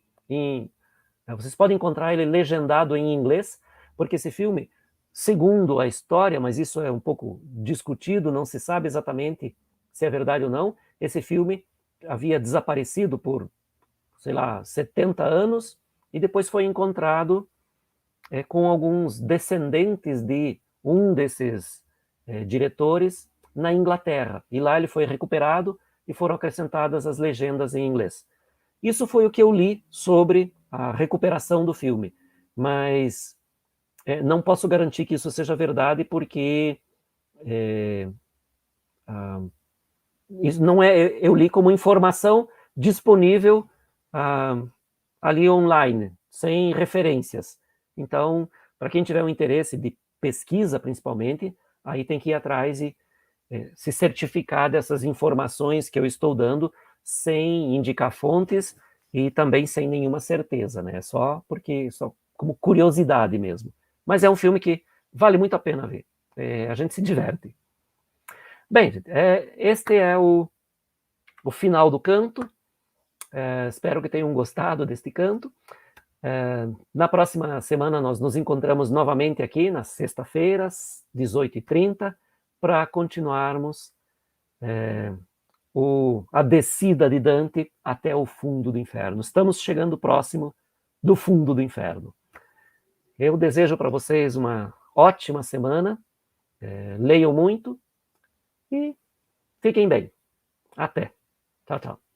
vocês podem encontrar ele legendado em inglês, porque esse filme, segundo a história, mas isso é um pouco discutido, não se sabe exatamente se é verdade ou não, esse filme havia desaparecido por, sei lá, 70 anos, e depois foi encontrado com alguns descendentes de um desses diretores na Inglaterra. E lá ele foi recuperado e foram acrescentadas as legendas em inglês. Isso foi o que eu li sobre a recuperação do filme, mas não posso garantir que isso seja verdade, porque isso não eu li como informação disponível ali online, sem referências. Então, para quem tiver um interesse de pesquisa, principalmente, aí tem que ir atrás e se certificar dessas informações que eu estou dando, sem indicar fontes e também sem nenhuma certeza, né? Só como curiosidade mesmo. Mas é um filme que vale muito a pena ver. A gente se diverte. Bem, gente, este é o final do canto. Espero que tenham gostado deste canto. Na próxima semana nós nos encontramos novamente aqui, nas sexta-feiras, 18h30, para continuarmos a descida de Dante até o fundo do inferno. Estamos chegando próximo do fundo do inferno. Eu desejo para vocês uma ótima semana, leiam muito e fiquem bem. Até. Tchau, tchau.